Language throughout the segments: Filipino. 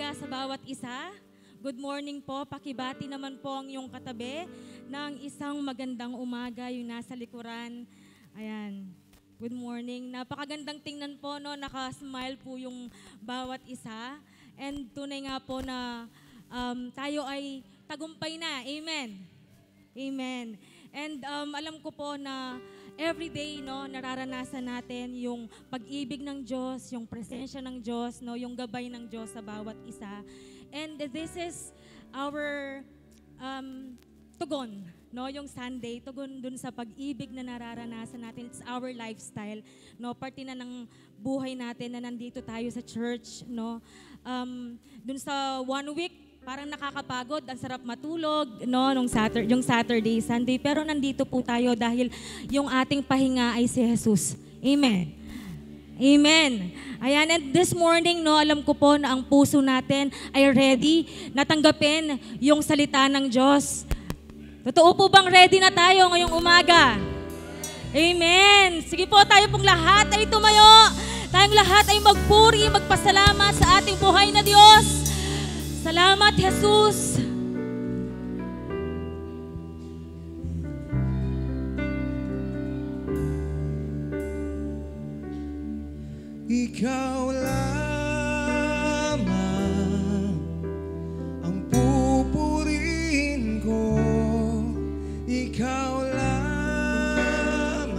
umaga sa bawat isa. Good morning po. Pakibati naman po ang iyong katabi ng isang magandang umaga, yung nasa likuran. Ayan. Good morning. Napakagandang tingnan po, no? Nakasmile po yung bawat isa. And tunay nga po na tayo ay tagumpay na. Amen. Amen. And alam ko po na everyday, no, nararanasan natin yung pag-ibig ng Diyos, yung presensya ng Diyos, no, yung gabay ng Diyos sa bawat isa. And this is our tugon, no, yung Sunday, tugon dun sa pag-ibig na nararanasan natin. It's our lifestyle, no, parte na ng buhay natin na nandito tayo sa church, no. Dun sa 1 week, parang nakakapagod, ang sarap matulog, no, yung Saturday, Sunday. Pero nandito po tayo dahil yung ating pahinga ay si Jesus. Amen. Amen. Ayan, and this morning, no, alam ko po na ang puso natin ay ready na tanggapin yung salita ng Diyos. Totoo po bang ready na tayo ngayong umaga? Amen. Sige po, tayo pong lahat ay tumayo. Tayong lahat ay magpuri, magpasalamat sa ating buhay na Diyos. Salamat, Jesus! Ikaw lamang ang pupurihin ko. Ikaw lamang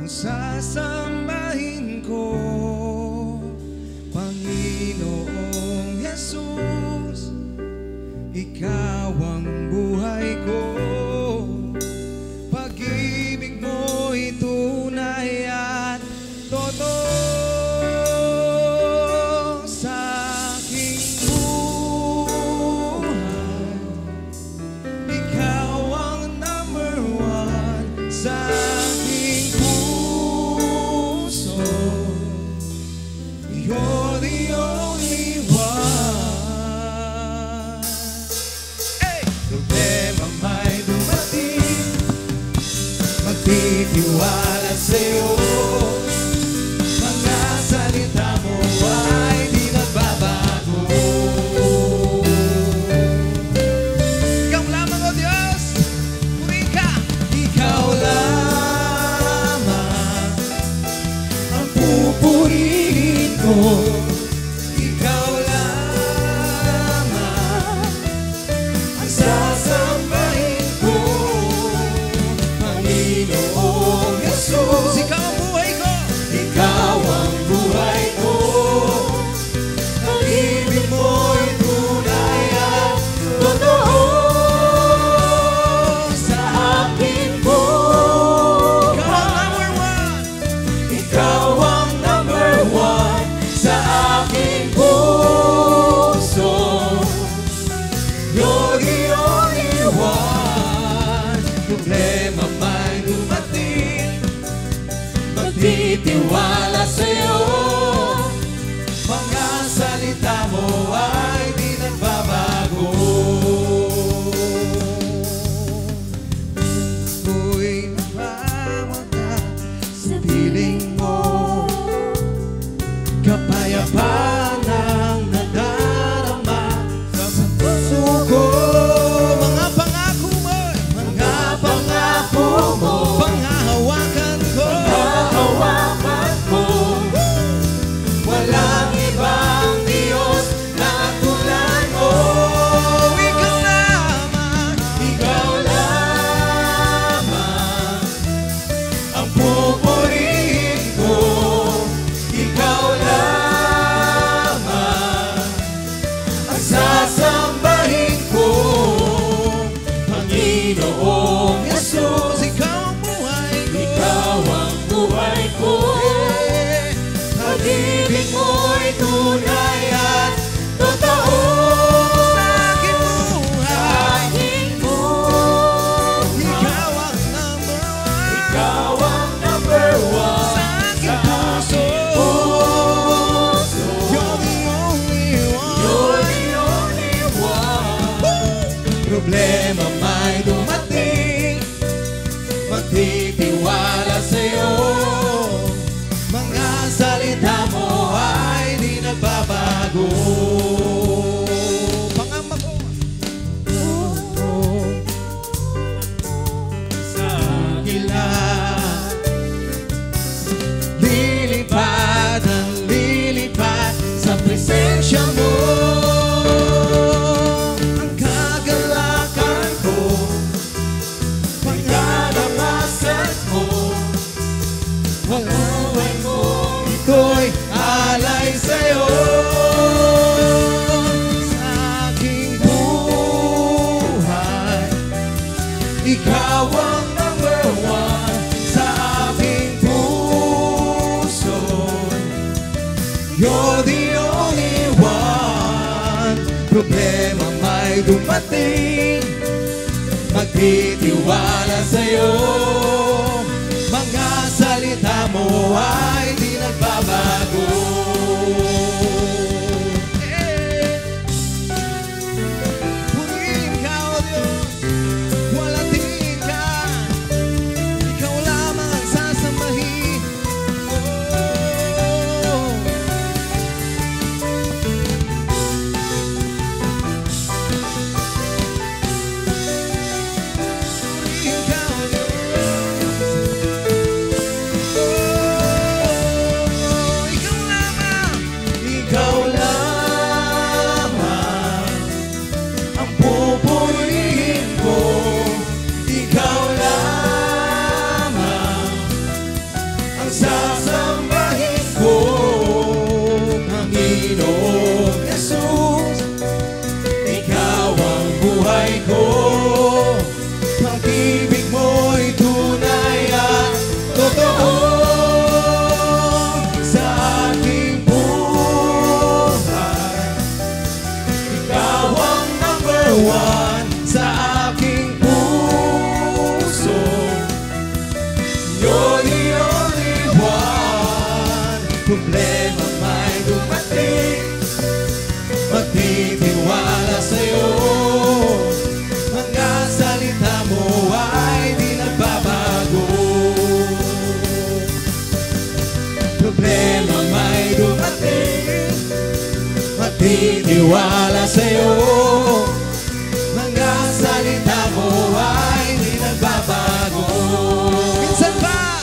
ang sasambahin ko. Panginoong Jesus, ikaw ang buhay ko. Pag-ibig mo'y tunay at totoo sa aking buhay. Ikaw ang number one sa aking puso. You're the only one. Hey! Problema may dumating, magtitiwala sa'yo. Mga salita mo ay di nagbabago. Ikaw lamang, O Diyos, purihin ka. Ikaw lamang ang pupurihin ko. Ikaw lamang ang sasambahin ko. Panginoong Jesus, ikaw ang buhay ko. Ikaw ang buhay ko. Pag-ibig mo'y tunay at totoo sa akin po. Ikaw ang number one sa aking puso. You're the only one. Problema may dumating, magtitiwala sa'yo. Mga salita mo ay di nagbabago. Ako'y napawala sa piling mo. Kapayapaan ang nadarama sa puso ko. Mga pangako mo, mga pangako mo, panghahawakan ko. Panghahawakan ko. Walang ibang Diyos na tulad mo. Ikaw lamang, ikaw lamang ang pupurihin ko. Ikaw lamang ang sasambahin ko. Panginoong Jesus, ikaw ang buhay ko. Ikaw ang buhay ko. Pag-ibig mo'y tunay at totoo sa aking buhay. Ikaw ang number one. Ikaw ang number one sa aking puso. You're the only one. You're the only one. Problema may dumating, magtitiwala sa'yo. Mga salita mo ay di nagbabago. Ikaw ang number one sa aking puso. You're the only one. Problema may dumating, magtitiwala sa'yo. Mga salita mo ay di nagbabago. Purihin ka, O Diyos, walang tingin ka. Ikaw lamang ang sasamahin. Oh. Purihin ka, O Diyos. Ikaw lamang ang pupurihin ko. Ikaw lamang ang sasambahin ko. Panginoong Jesus, ikaw ang buhay ko. Pag-ibig mo'y tunay at totoo. Sa aking puso, you're the only one. Problema may dumating, magtitiwala sa'yo. Mga salita mo ay di nagbabago. Problema may dumating, magtitiwala sa'yo. Salita mo ay di nagbabago. Minsan ba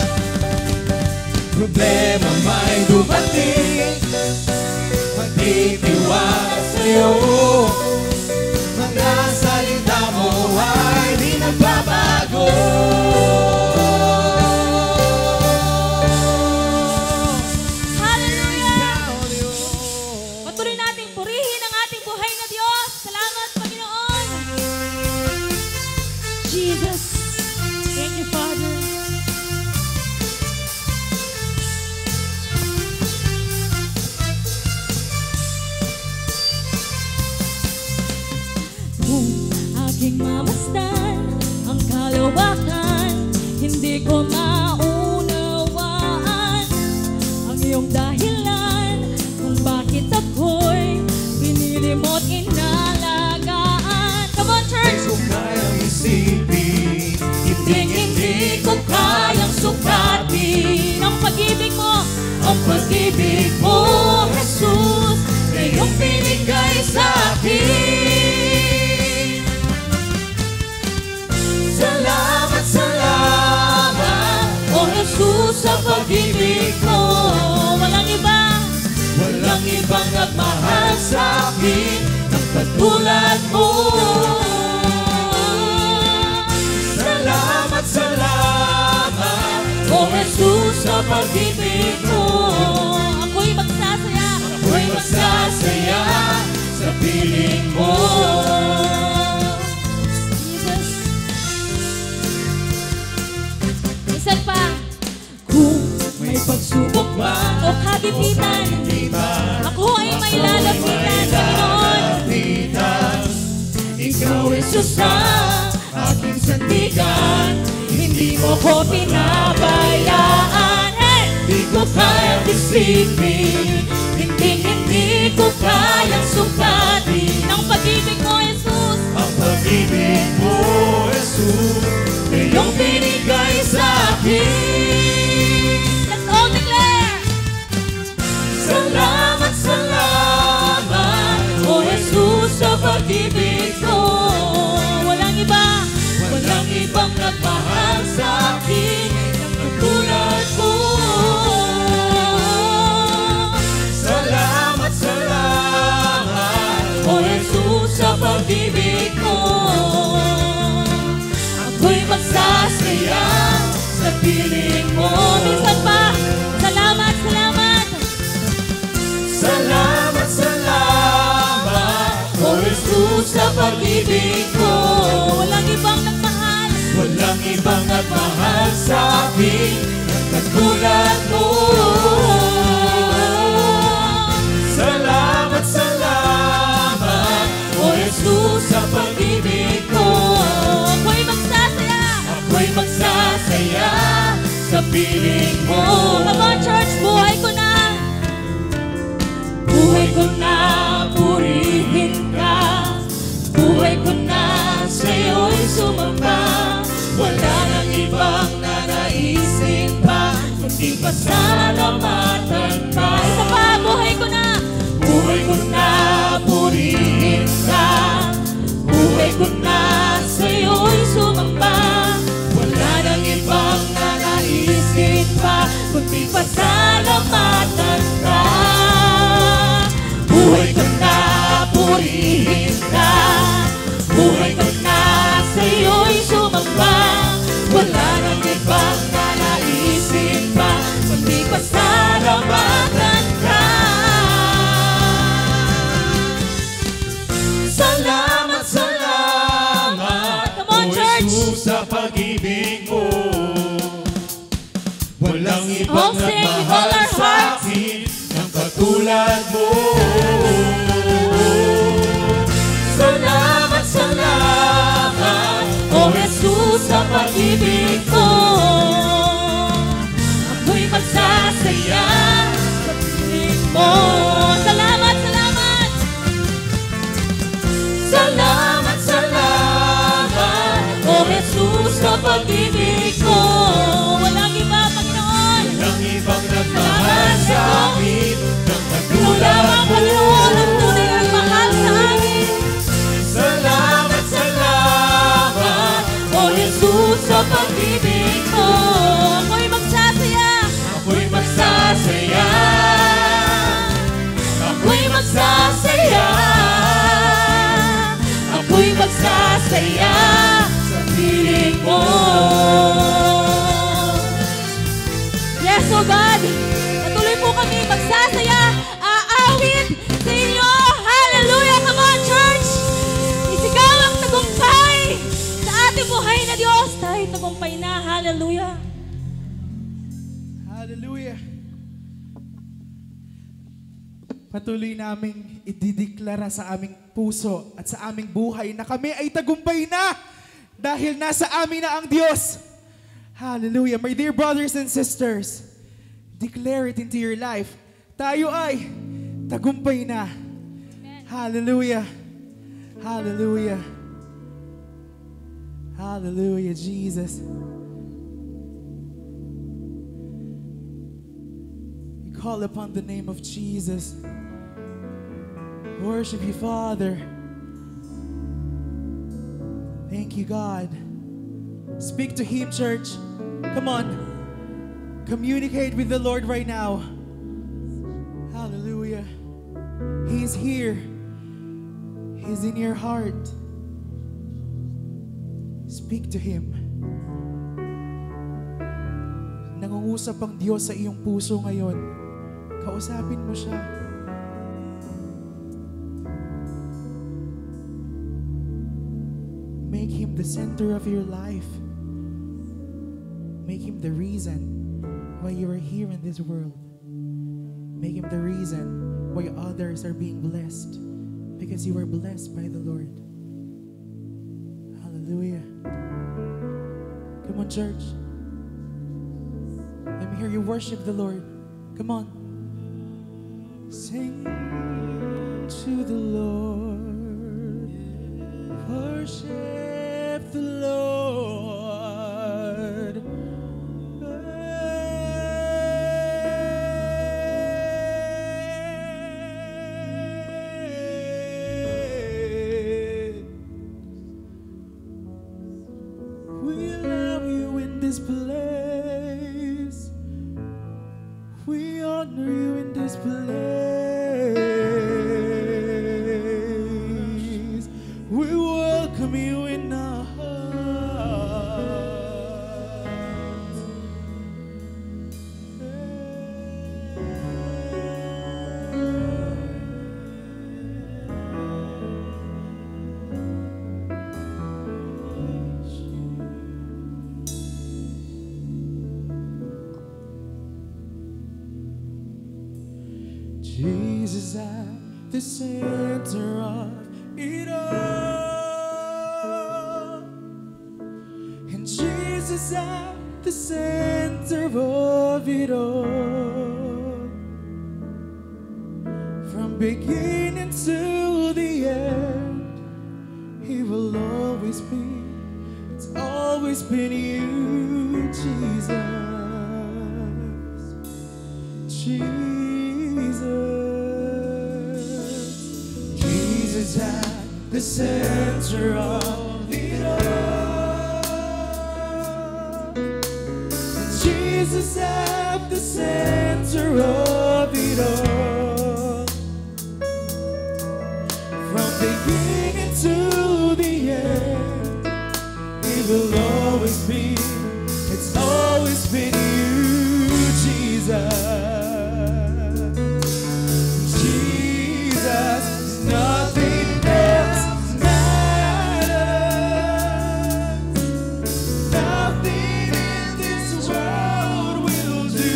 problema may dumating, magtitiwala sa'yo. Mga salita mo ay di nagbabago. Hallelujah! Patuloy nating purihin ang ating buhay na Diyos. Salamat, Panginoon! Jesus, thank you, Father. Kung aking mamasdan ang kalawakan, hindi ko maunawaan ang iyong dahilan kung bakit ako'y pinili mo't inalagaan. Come on, church! Hindi ko kayang sukatin ang pag-ibig mo, Jesus, iyong binigay sa akin. Salamat, salamat, O Jesus, sa pag-ibig mo. Walang ibang nagmahal sa akin ng katulad mo. Salamat, salamat, O Jesus, sa pag-ibig mo. Ako'y magsasaya sa piling mo. Jesus. Isa pa. Kung may pagsubok man o kagipitan, ako ay may lalapitan, Panginoon. Ikaw, Jesus, ang aking sandigan, hindi mo ko pinabayaan. Hindi ko kayang isipin, hindi ko kayang sukatin ang pag-ibig mo, Jesus. Ang pag-ibig mo, Jesus, iyong binigay sa akin. Let's all declare. Salamat, salamat, O Jesus, sa pag-ibig mo. Walang ibang nagmahal sa akin ng katulad mo. Salamat, salamat, O Jesus, sa pag-ibig mo. Ako'y magsasaya sa piling mo. Minsan pa, salamat, salamat. salamat, salamat, O Jesus, sa pag-ibig mo. Walang ibang nagmahal. ibang nagmahal sa akin ng katulad mo. Salamat, salamat, O Jesus, sa pag-ibig mo. Ako'y magsasaya. Ako'y magsasaya sa piling mo. Come on, church, buhay ko na. Buhay ko na, purihin ka. Buhay ko na, sa'yo'y sumamba. Wala nang ibang nanaisin pa, kundi pasalamatan ka. Isa pa, buhay ko na. Buhay ko na, purihin ka. Buhay ko na, sa'yo'y sumamba. Wala nang ibang nanaisin pa, kundi pasalamatan ka. Buhay ko na, purihin ka. Buhay ko na, sa'yo'y sumamba. Wala nang ibang nanaisin pa, kundi pasalamatan ka. Salamat, salamat, Come on, O church. Jesus, sa pag-ibig mo. Walang Oh, ibang sing with all nagmahal our sa hearts. akin ng katulad mo. Salamat, salamat, O Jesus, sa pag-ibig mo. Ako'y magsasaya sa piling mo. Salamat, salamat. Salamat, salamat, O Jesus, sa pag-ibig mo. Walang iba, Panginoon. Walang ibang nagmahal sa akin ng Ikaw katulad lamang, mo. Panginoon, ang tunay na mahal sa akin. Salamat, salamat, O Jesus, sa pag-ibig mo. Ako'y magsasaya. Ako'y magsasaya. Ako'y magsasaya. Ako'y magsasaya sa piling mo. Yes, oh God. Patuloy po kami magsasaya, aawit sa inyo. Hallelujah. Come on, church. Isigaw ang tagumpay sa ating buhay na Diyos. Tayo tagumpay na. Hallelujah. Hallelujah. Patuloy naming idideklara sa aming puso at sa aming buhay na kami ay tagumpay na dahil nasa amin na ang Diyos. Hallelujah. My dear brothers and sisters, declare it into your life. Tayo ay tagumpay na. Hallelujah. Hallelujah. Hallelujah, Jesus. We call upon the name of Jesus. Worship you, Father. Thank you, God. Speak to Him, church. Come on. Communicate with the Lord right now. Hallelujah. He's here. He's in your heart. Speak to Him. Nangungusap ang Diyos sa iyong puso ngayon. Kausapin mo siya. Make Him the center of your life. Make Him the reason why you are here in this world. Make Him the reason why others are being blessed, because you are blessed by the Lord. Hallelujah. Come on, church. Let me hear you worship the Lord. Come on. Sing to the Lord. Worship the Lord. We love you in this place. We honor you in this place. We welcome you Jesus at the center of it all. And Jesus at the center of it all. From beginning to the end, He will always be. It's always been you, Jesus. Jesus at the center of it all. Jesus at the center of it all. From beginning to the end, He will always be. It's always been you, Jesus. Nothing else matters. Nothing in this world will do.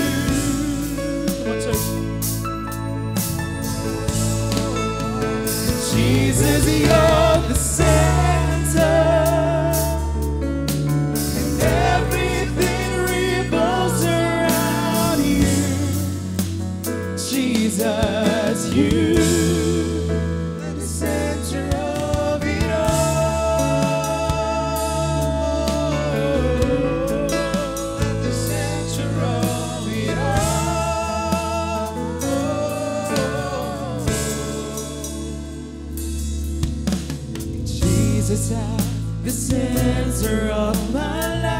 Come on, church. Jesus, you're the center, and everything revolves around you. Jesus, you. Jesus at the center of my life,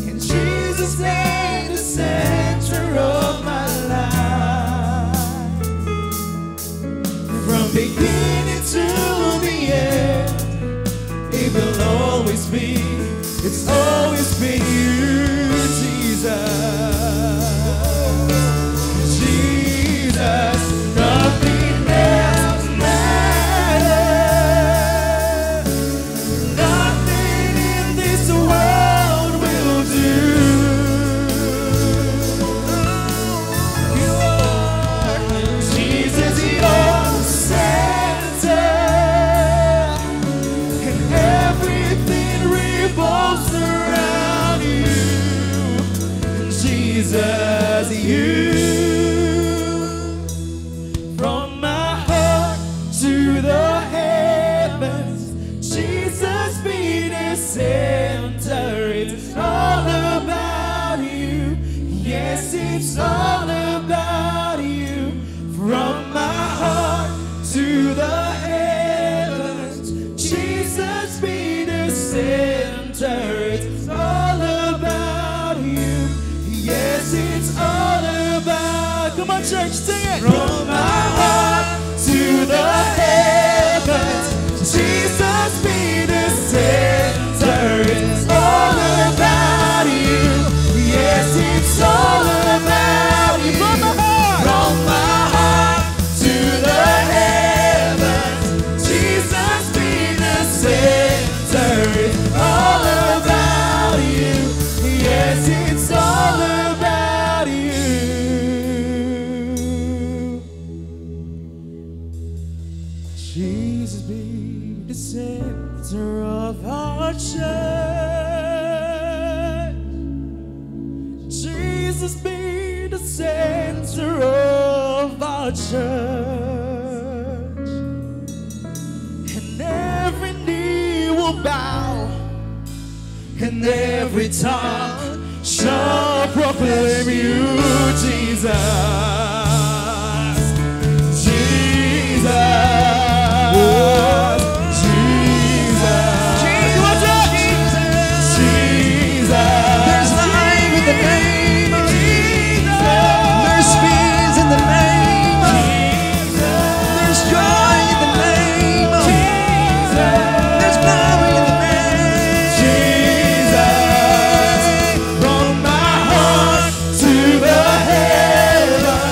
and Jesus at the center of my life. From beginning to the end, it will always be. It's always been you, Jesus. Jesus, nothing else. Jesus, you. From my heart to the heavens, Jesus be the center. It's all about you. Yes, it's all about you. From my heart to the heavens, Jesus be the center. It's all about you. Yes, it's all about. Come on, church, sing it. From my heart to the heavens, Jesus be the center. It's all about you. Yes, it's all about you. From my heart to the heavens, Jesus be the center. It's all about you. Yes, it's all about you. Jesus be the center of our church. Jesus be the center of our church. And every knee will bow, and every tongue shall proclaim you, Jesus. From my heart to the heavens,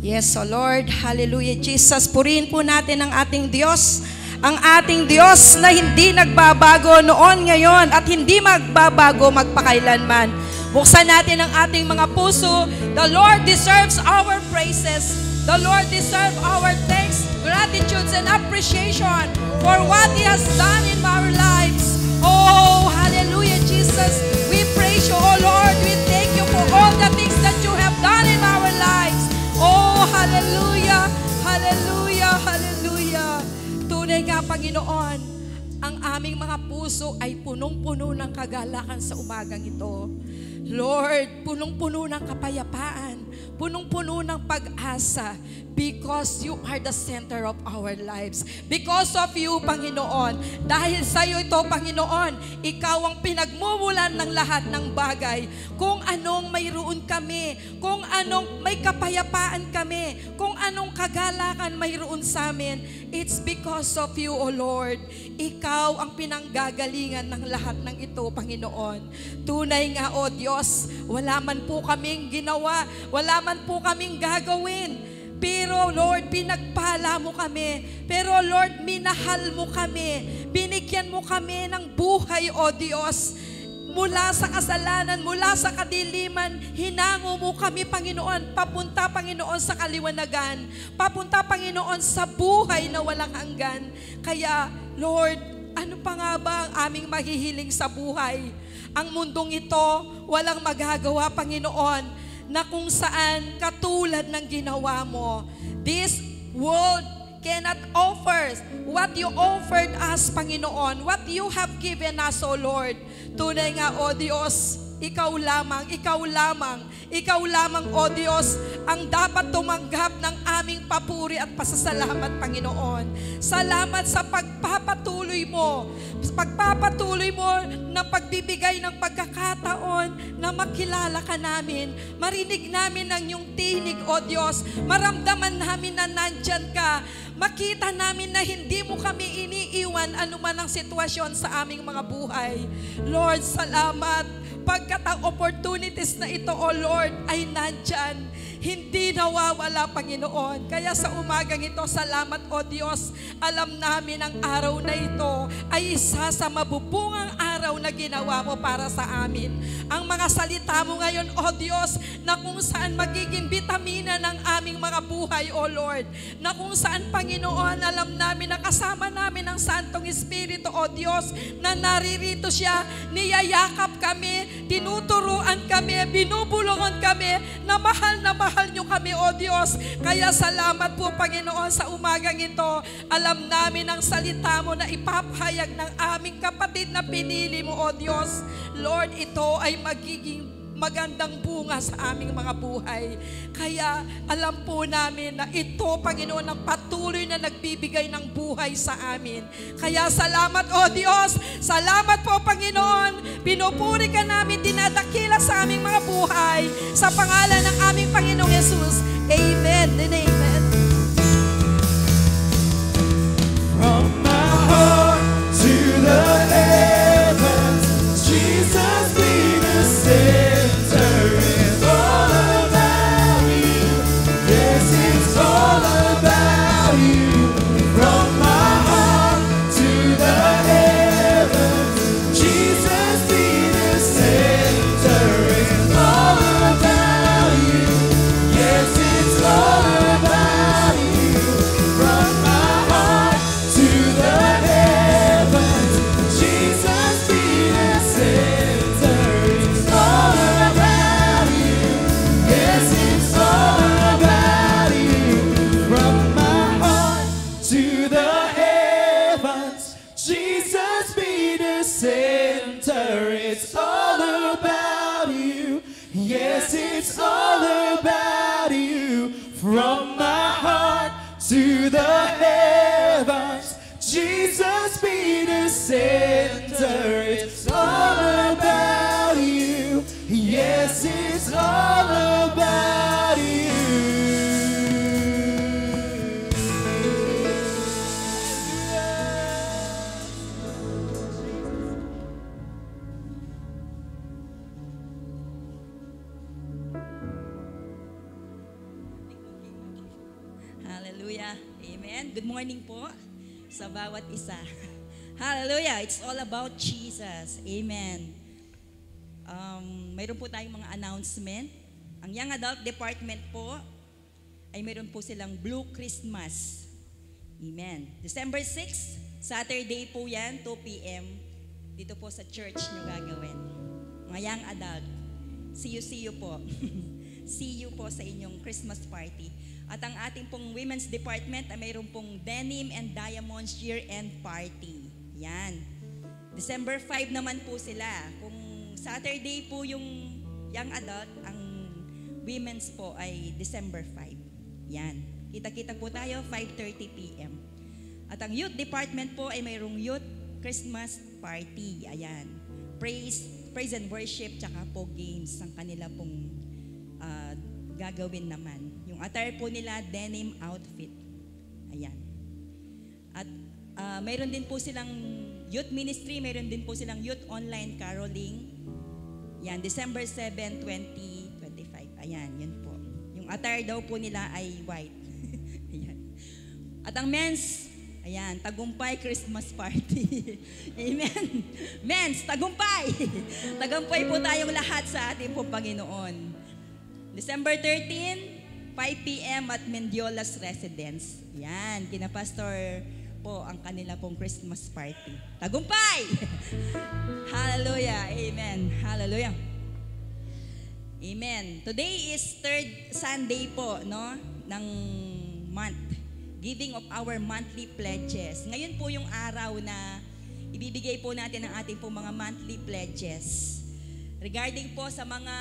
Yes, O Lord. Hallelujah, Jesus. Purihin po natin ang ating Diyos. Ang ating Diyos na hindi nagbabago noon, ngayon, at hindi magbabago magpakailanman. Buksan natin ang ating mga puso. The Lord deserves our praises. The Lord deserves our thanks, gratitude, and appreciation for what He has done in our lives. Oh, hallelujah, Jesus. We praise You, oh Lord. We thank You for all the things that You have done in our lives. Oh, hallelujah, hallelujah, hallelujah. Tunay nga, Panginoon, ang aming mga puso ay punong-puno ng kagalakan sa umagang ito. Lord, punong-puno ng kapayapaan, punong-puno ng pag-asa, because You are the center of our lives. Because of You, Panginoon. Dahil sa Iyo ito, Panginoon, Ikaw ang pinagmumulan ng lahat ng bagay. Kung anong mayroon kami, kung anong may kapayapaan kami, kung anong kagalakan mayroon sa amin, it's because of You, O Lord. Ikaw ang pinanggagalingan ng lahat ng ito, Panginoon. Tunay nga, O Diyos, wala man po kaming ginawa, wala man po kaming gagawin. Pero Lord, pinagpala Mo kami. Pero Lord, minahal Mo kami. Binigyan Mo kami ng buhay, O Diyos. Mula sa kasalanan, mula sa kadiliman, hinango Mo kami, Panginoon, papunta, Panginoon, sa kaliwanagan. Papunta, Panginoon, sa buhay na walang hanggan. Kaya, Lord, ano pa nga ba ang aming mahihiling sa buhay? Ang mundong ito, walang magagawa, Panginoon, na kung saan katulad ng ginawa Mo. This world cannot offer what You offered us, Panginoon, what You have given us, O Lord. Tunay nga, O Diyos, Ikaw lamang, Ikaw lamang, Ikaw lamang, O Diyos, ang dapat tumanggap ng aming papuri at pasasalamat, Panginoon. Salamat sa pagpapatuloy Mo na pagbibigay ng pagkakataon na makilala Ka namin, marinig namin ang Iyong tinig, O Diyos, maramdaman namin na nandyan Ka, makita namin na hindi Mo kami iniiwan anuman ang sitwasyon sa aming mga buhay. Lord, salamat, pagkat ang opportunities na ito, O Lord, ay nandyan. Hindi nawawala, Panginoon. Kaya sa umagang ito, salamat, O Diyos. Alam namin ang araw na ito ay isa sa mabubungang araw na ginawa Mo para sa amin. Ang mga salita Mo ngayon, O Diyos, na kung saan magiging bitamina ng aming mga buhay, O Lord. Na kung saan, Panginoon, alam namin na kasama namin ang Santong Espiritu, O Diyos, na naririto siya, niyayakap kami, tinuturuan kami, binubulungan kami, na mahal Niyo kami, O Diyos. Kaya salamat po, Panginoon, sa umagang ito. Alam namin ang salita Mo na ipapahayag ng aming kapatid na pinili Mo, O Diyos. Lord, ito ay magiging magandang bunga sa aming mga buhay. Kaya alam po namin na ito, Panginoon, ang patuloy na nagbibigay ng buhay sa amin. Kaya salamat, O Diyos. Salamat po, Panginoon. Pinupuri Ka namin, dinadakila sa aming mga buhay. Sa pangalan ng aming Panginoong Yesus. Amen and amen. From my heart to the heavens, Jesus be the center. It's all about You. Yes, it's all about You. From my heart to the heavens, Jesus be the center. It's all about You. Yes, it's all about You. From my heart to the heavens, Jesus be the center. It's all about You. Yes, it's all about You. From my heart to the heavens, Jesus be the center. It's all about You. Yes, it's all about You. From my heart to the heavens, Jesus be the center. It's all about You. Yes, it's all about You. Amen. Good morning po sa bawat isa. Hallelujah. It's all about Jesus. Amen. Mayroon po tayong mga announcement. Ang Young Adult Department po ay mayroon po silang Blue Christmas. Amen. December 6, Saturday po yan, 2 p.m. Dito po sa church nyo gagawin. Mga Young Adult. See you po. See you po sa inyong Christmas party. At ang ating pong Women's Department ay mayroon pong Denim and Diamonds Year-End Party. Yan. December 5 naman po sila. Kung Saturday po yung Young Adult, ang Women's po ay December 5. Yan. Kita-kita po tayo, 5:30 p.m. At ang Youth Department po ay mayroong Youth Christmas Party. Ayan. Praise and worship, tsaka po games ang kanila pong gagawin naman. Yung attire po nila, denim outfit. Ayan. At mayroon din po silang youth ministry, mayroon din po silang youth online caroling. Yan, December 7, 2025. Ayan, yun po. Yung attire daw po nila ay white. Ayan. At ang men's, ayan, Tagumpay Christmas Party. Amen. Men's, Tagumpay. Tagumpay po tayong lahat sa ating pong Panginoon. December 13, 5 p.m. at Mendiolas Residence. Yan, kina Pastor po ang kanila pong Christmas party. Tagumpay! Hallelujah. Amen. Hallelujah. Amen. Today is 3rd Sunday po, no, ng month. Giving of our monthly pledges. Ngayon po yung araw na ibibigay po natin ang ating pong mga monthly pledges. Regarding po sa mga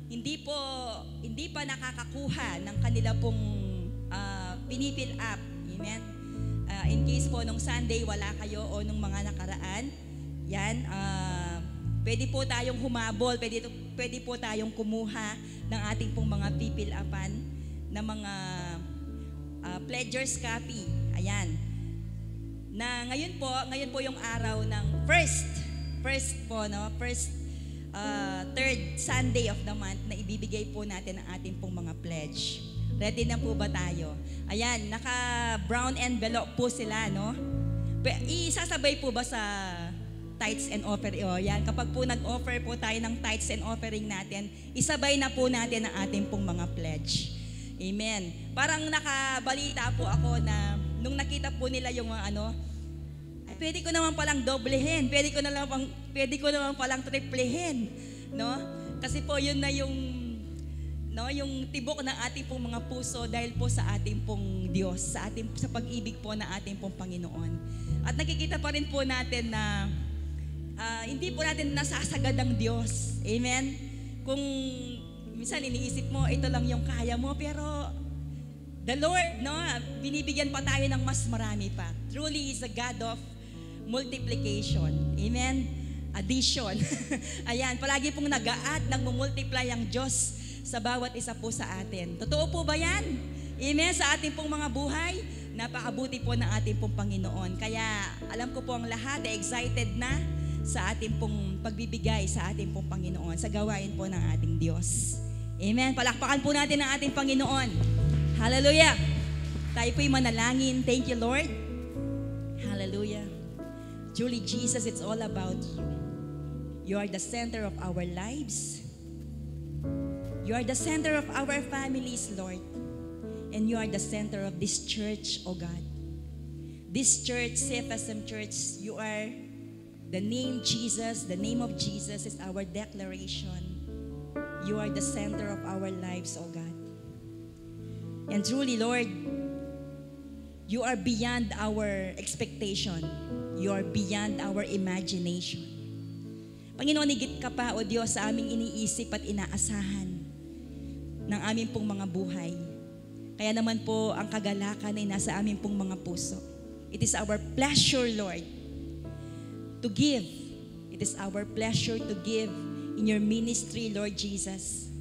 hindi pa nakakakuha ng kanila pong pinifill up. Amen. In case po nung Sunday wala kayo o nung mga nakaraan, yan, pwede po tayong humabol, pwede po tayong kumuha ng ating pong mga pipill upan na mga pledgers copy. Ayan. Na ngayon po yung araw ng first third Sunday of the month na ibibigay po natin ang ating pong mga pledge. Ready na po ba tayo? Ayan, naka-brown envelope po sila, no? Isasabay po ba sa tithes and offering? O, yan, kapag po nag-offer po tayo ng tithes and offering natin, isabay na po natin ang ating pong mga pledge. Amen. Parang nakabalita po ako na nung nakita po nila yung pwede ko naman palang doblehin, pwede ko naman palang triplehin, no? Kasi po yun na yung tibok ng ating pong mga puso dahil po sa ating pong Diyos, sa pag-ibig po na ating pong Panginoon. At nakikita pa rin po natin na hindi po natin nasasagad ang Diyos. Amen? Kung minsan iniisip mo, ito lang yung kaya mo, pero the Lord, no, binibigyan pa tayo ng mas marami pa. Truly is a God of multiplication. Amen? Addition. Ayan, palagi pong nag-a-add, nagmumultiply ang Diyos sa bawat isa po sa atin. Totoo po ba yan? Amen? Sa ating pong mga buhay, napakabuti po ng ating pong Panginoon. Kaya alam ko po ang lahat ay excited na sa ating pong pagbibigay sa ating pong Panginoon, sa gawain po ng ating Diyos. Amen? Palakpakan po natin ang ating Panginoon. Hallelujah! Tayo po'y manalangin. Thank you, Lord. Hallelujah. Truly, Jesus, it's all about you. You are the center of our lives. You are the center of our families, Lord. And you are the center of this church, O God. This church, CFSM Church, you are the name Jesus. The name of Jesus is our declaration. You are the center of our lives, O God. And truly, Lord, you are beyond our expectation. You are beyond our imagination. Panginoon, higit ka pa, O Diyos, sa aming iniisip at inaasahan ng aming pong mga buhay. Kaya naman po, ang kagalakan ay nasa aming pong mga puso. It is our pleasure, Lord, to give. It is our pleasure to give in your ministry, Lord Jesus.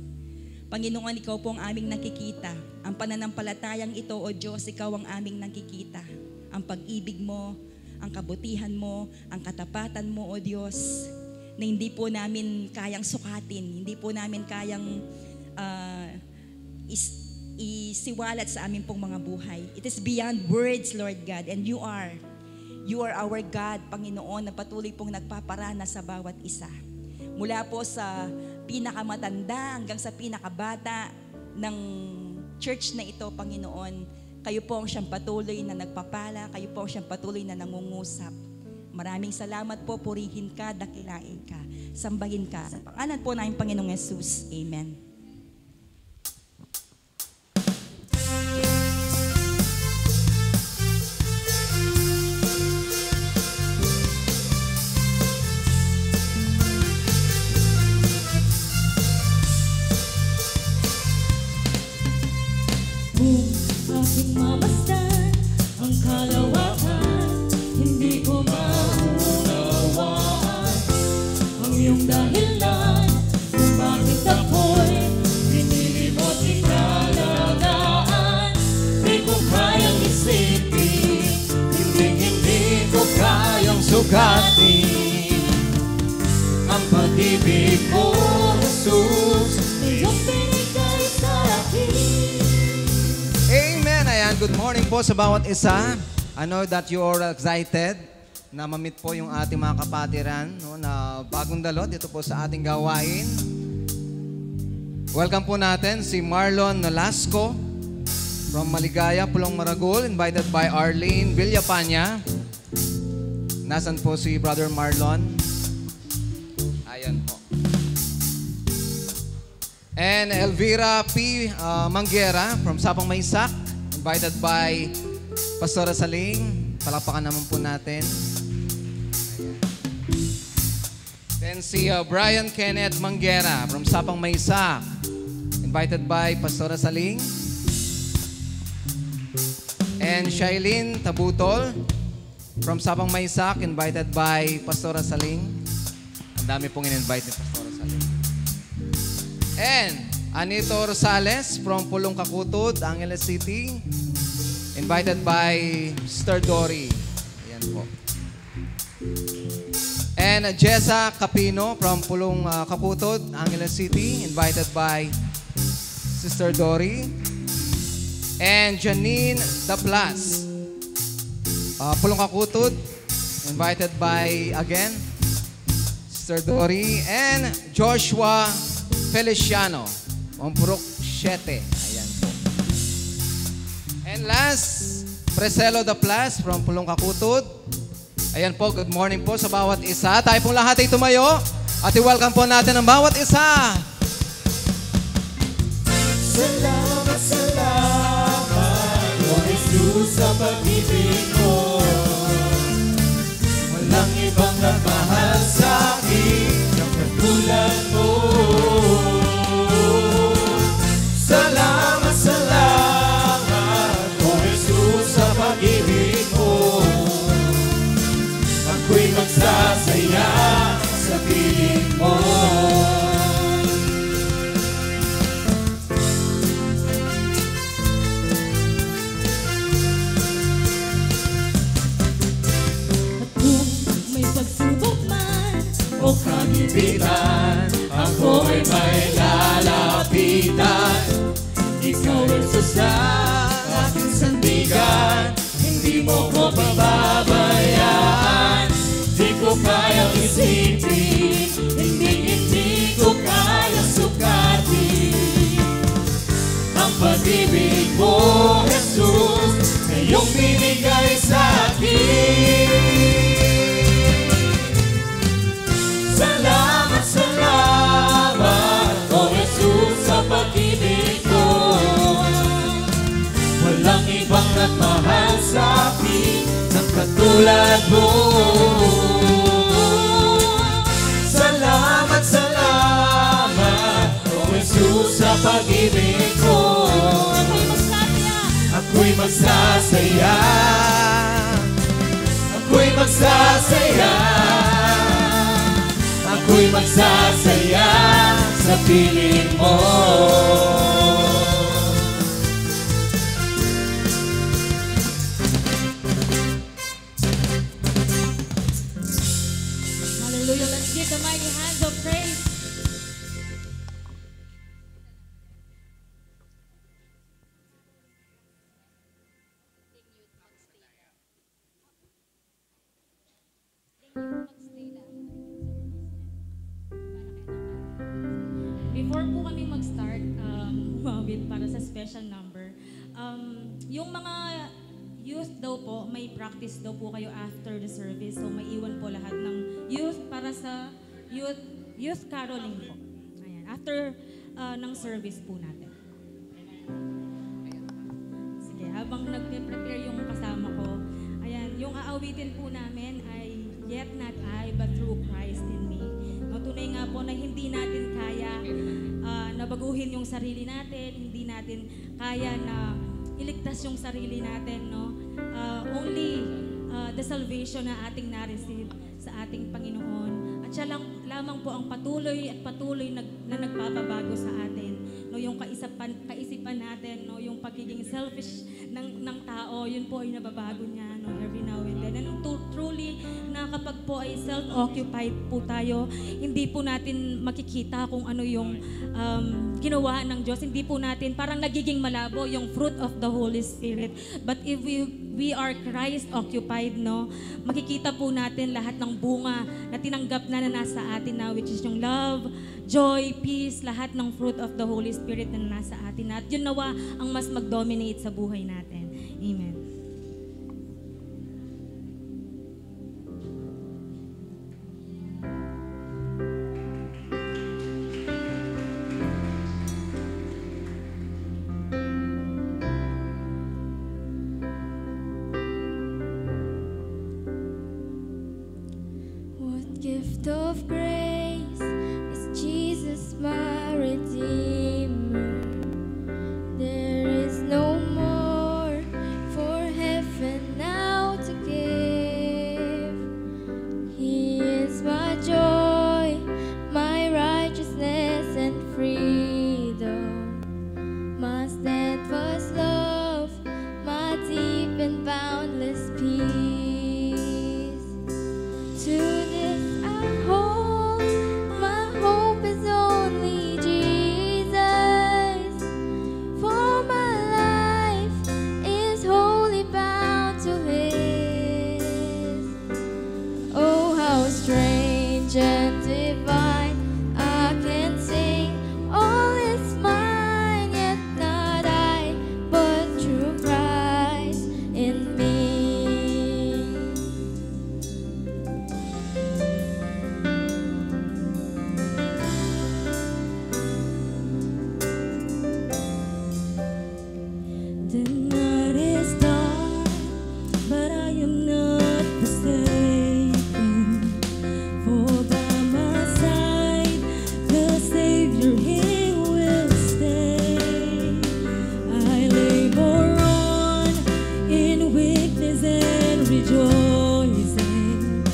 Panginoon, ikaw po ang aming nakikita. Ang pananampalatayang ito, O Diyos, ikaw ang aming nakikita. Ang pag-ibig mo, ang kabutihan mo, ang katapatan mo, O Diyos, na hindi po namin kayang sukatin, hindi po namin kayang isiwalat sa aming pong mga buhay. It is beyond words, Lord God, and You are our God, Panginoon, na patuloy pong nagpaparana sa bawat isa. Mula po sa pinakamatanda hanggang sa pinakabata ng church na ito, Panginoon, kayo po ang siyang patuloy na nagpapala, kayo po ang siyang patuloy na nangungusap. Maraming salamat po, purihin ka, dakilain ka, sambahin ka. Sa pangalan po namin Panginoong Jesus, Amen. Aking mamasdan ang kalawakan, hindi ko maunawaan ang iyong dahilan kung bakit ako'y pinili mo't inalagaan. Di ko kayang isipin, hindi ko kayang sukatin ang pag-ibig mo, Jesus, na iyong binigay sa akin. Amen. Ayan, good morning po sa bawat isa. I know that you are excited na mamit po yung ating mga kapatiran, no, na bagong dalo dito po sa ating gawain. Welcome po natin si Marlon Nolasco from Maligaya, Pulong Maragul, invited by Arlene Villapanya. Nasaan po si Brother Marlon? Ayan po. And Elvira P. Manguera from Sapang Maysak, invited by Pastora Saling. Palakpakan naman po natin. Then si Brian Kenneth Manguera from Sapang Maysak, invited by Pastora Saling. And Shailene Tabutol from Sapang Maysak, invited by Pastora Saling. Ang dami pong in-invite ni Pastora Saling. And Anito Rosales from Pulong Kakutod, Angeles City, invited by Sister Dory. Ayan po. And Jessa Capino from Pulong Kakutod, Angeles City, invited by Sister Dory. And Janine Daplas, Pulong Kakutod, invited by, again, Sister Dory. And Joshua Feliciano, Purok 7. Ayan po. And last, Preselo Daplas from Pulong Kakutod. Ayan po, good morning po sa bawat isa. Tayo pong lahat ay tumayo at i-welcome po natin ang bawat isa. Salamat, salamat, O Jesus, sa pag-ibig mo. Walang ibang nagmahal sa akin ng katulad mo. Salamat, salamat, O Jesus, sa pag-ibig mo. Ako'y magsasaya sa piling mo. O kagipitan, ako ay may lalapitan. Ikaw Jesus na aking sandigan, hindi mo ko pababayaan. Di ko kayang isipin, hindi ko kayang sukatin ang pag-ibig mo, Jesus, na iyong binigay sa akin. Salamat, salamat, O Jesus, sa pag-ibig ko. Walang ibang nagmahal sa akin ng katulad mo. Salamat, salamat, O Jesus, sa pag-ibig ko. Ako'y magsasaya, ako'y magsasaya, ako'y magsasaya sa piling mo. Hallelujah. Let's give the mighty hands of praise. before po kami mag-start, umawit para sa special number, yung mga youth daw po, may practice daw po kayo after the service. So may iwan po lahat ng youth para sa youth caroling po. Ayan, after ng service po natin. Sige, habang nagpe-prepare yung kasama ko, ayan, yung aawitin po namin ay Yet Not I, But Through Christ in Me. No, tunay nga po na hindi natin kaya na baguhin yung sarili natin, hindi natin kaya na iligtas yung sarili natin, no? Only the salvation na ating na-receive sa ating Panginoon. At siya lang lamang po ang patuloy na nagpapabago sa atin. No, yung kaisipan natin, no, yung pagiging selfish ng tao, yun po ay nababago niya, no, every now and then. And truly na kapag po ay self-occupied po tayo, hindi po natin makikita kung ano yung ginawa ng Diyos. Hindi po natin, parang nagiging malabo yung fruit of the Holy Spirit. But if we are Christ-occupied, no, makikita po natin lahat ng bunga na tinanggap na nasa atin na, which is yung love, joy, peace, lahat ng fruit of the Holy Spirit na nasa atin. At yun nawa ang mas mag-dominate sa buhay natin. Amen. What gift of grace is Jesus my Redeemer? There is no more for heaven now to give. He is my joy, my righteousness and freedom, my steadfast love, my deep and boundless peace. To this I hold, my hope is only Jesus. For my life is wholly bound to His. Oh, how strange and divine, I can sing, all is mine, yet not I, but through Christ in me. The night is dark, but I am not forsaken. For by my side, the Savior He will stay. I labor on in weakness and rejoicing.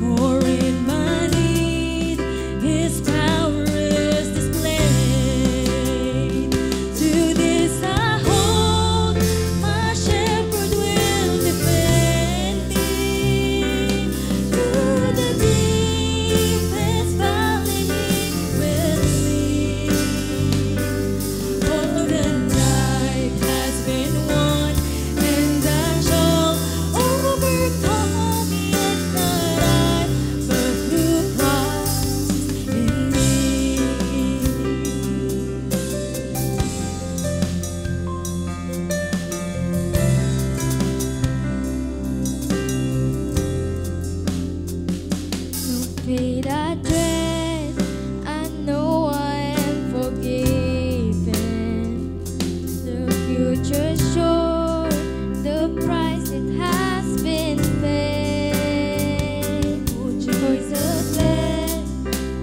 For in my need, His power is displayed. To this I hold, my shepherd will defend me. Through the deepest valley He will lead. Oh, the night has been won, and I shall overcome, yet not I, but through Christ in me. No fate I dread, I know I am forgiven. The future sure, the price it has been paid. Jesus bled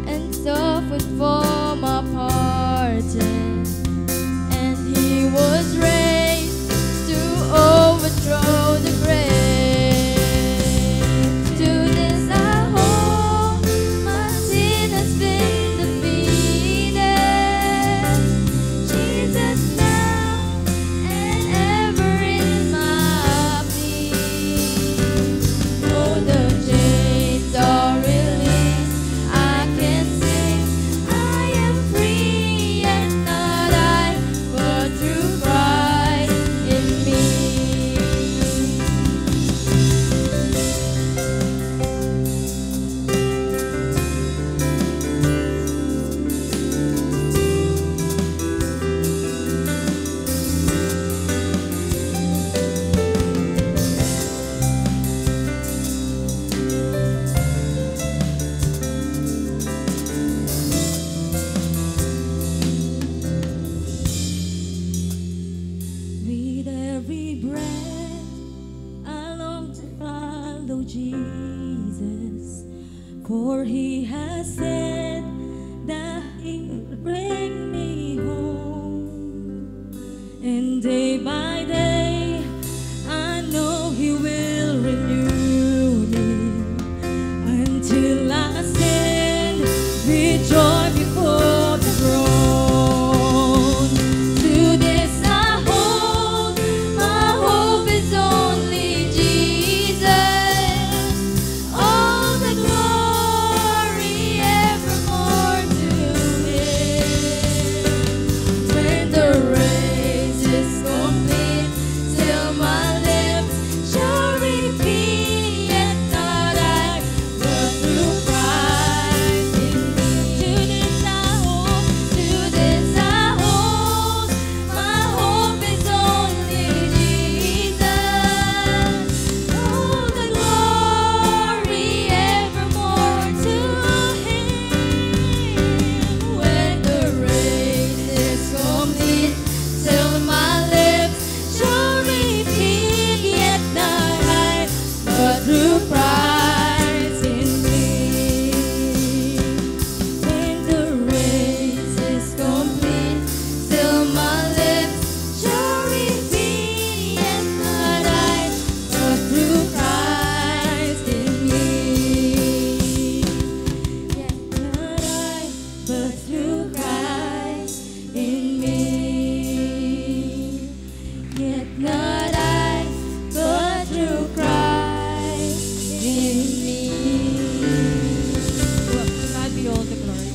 and suffered for my pardon, and He was raised to overthrow the grave. To this I hold, my with joy before the throne. To this I hold, my hope is only Jesus. All the glory evermore to Him. When the race is complete, still my lips shall repeat, yet not I, but through Christ in me. To this I hold, my hope is only Jesus. All the glory evermore to Him. When the race is complete, still my lips shall repeat, yet not I, but through Christ in me. When the race is complete, still my lips shall repeat, yet not I, but through Christ in me. Yet not I, but through Christ in me. Yet not I, but through Christ in me. To God be all the glory.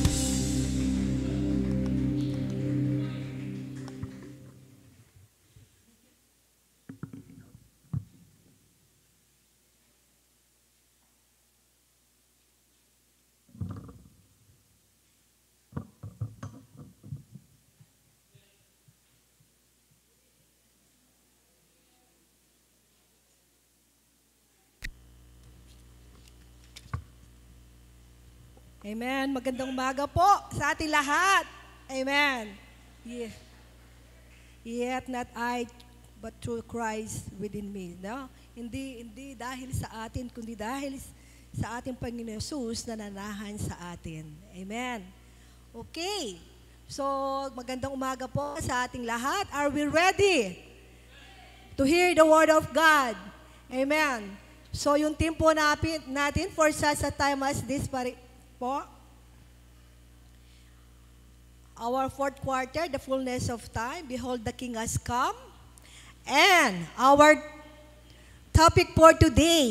Amen. Magandang umaga po sa ating lahat. Amen. Yet not I, but through Christ within me. No? Hindi dahil sa atin, kundi dahil sa ating Panginoon Jesus na nanahan sa atin. Amen. Okay. So, magandang umaga po sa ating lahat. Are we ready to hear the Word of God? Amen. So, yung team po natin for such a time as this po, our fourth quarter, the fullness of time, behold the King has come. And our topic for today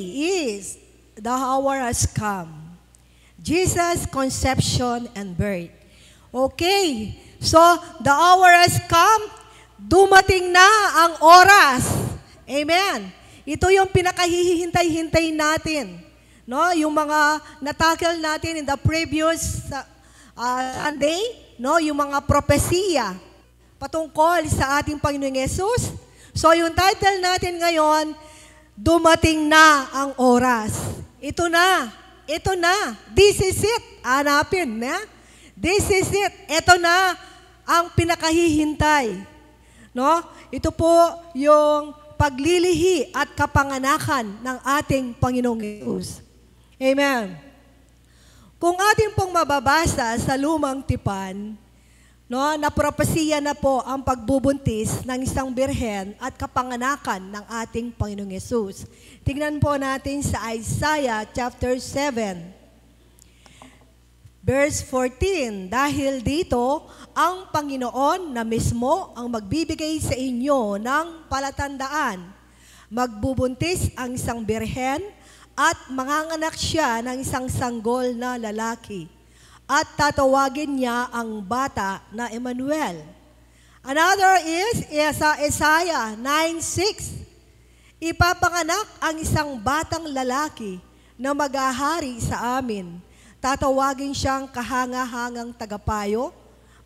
is the hour has come. Jesus' conception and birth. Okay, so the hour has come, dumating na ang oras. Amen. Ito yung pinakahihintay-hintay natin. No, yung mga natakil natin in the previous Sunday, no, yung mga propesiya patungkol sa ating Panginoong Yesus. So yung title natin ngayon, dumating na ang oras. Ito na, this is it. Hanapin, na? This is it. Ito na ang pinakahihintay. No? Ito po yung paglilihi at kapanganakan ng ating Panginoong Yesus. Amen. Kung ating pong mababasa sa lumang tipan, no, na propesiya na po ang pagbubuntis ng isang birhen at kapanganakan ng ating Panginoong Yesus. Tingnan po natin sa Isaiah chapter 7, verse 14. Dahil dito, ang Panginoon na mismo ang magbibigay sa inyo ng palatandaan. Magbubuntis ang isang birhen at manganganak siya ng isang sanggol na lalaki. At tatawagin niya ang bata na Emmanuel. Another is Isaiah 9:6. Ipapanganak ang isang batang lalaki na maghahari sa amin. Tatawagin siyang kahanga-hangang tagapayo,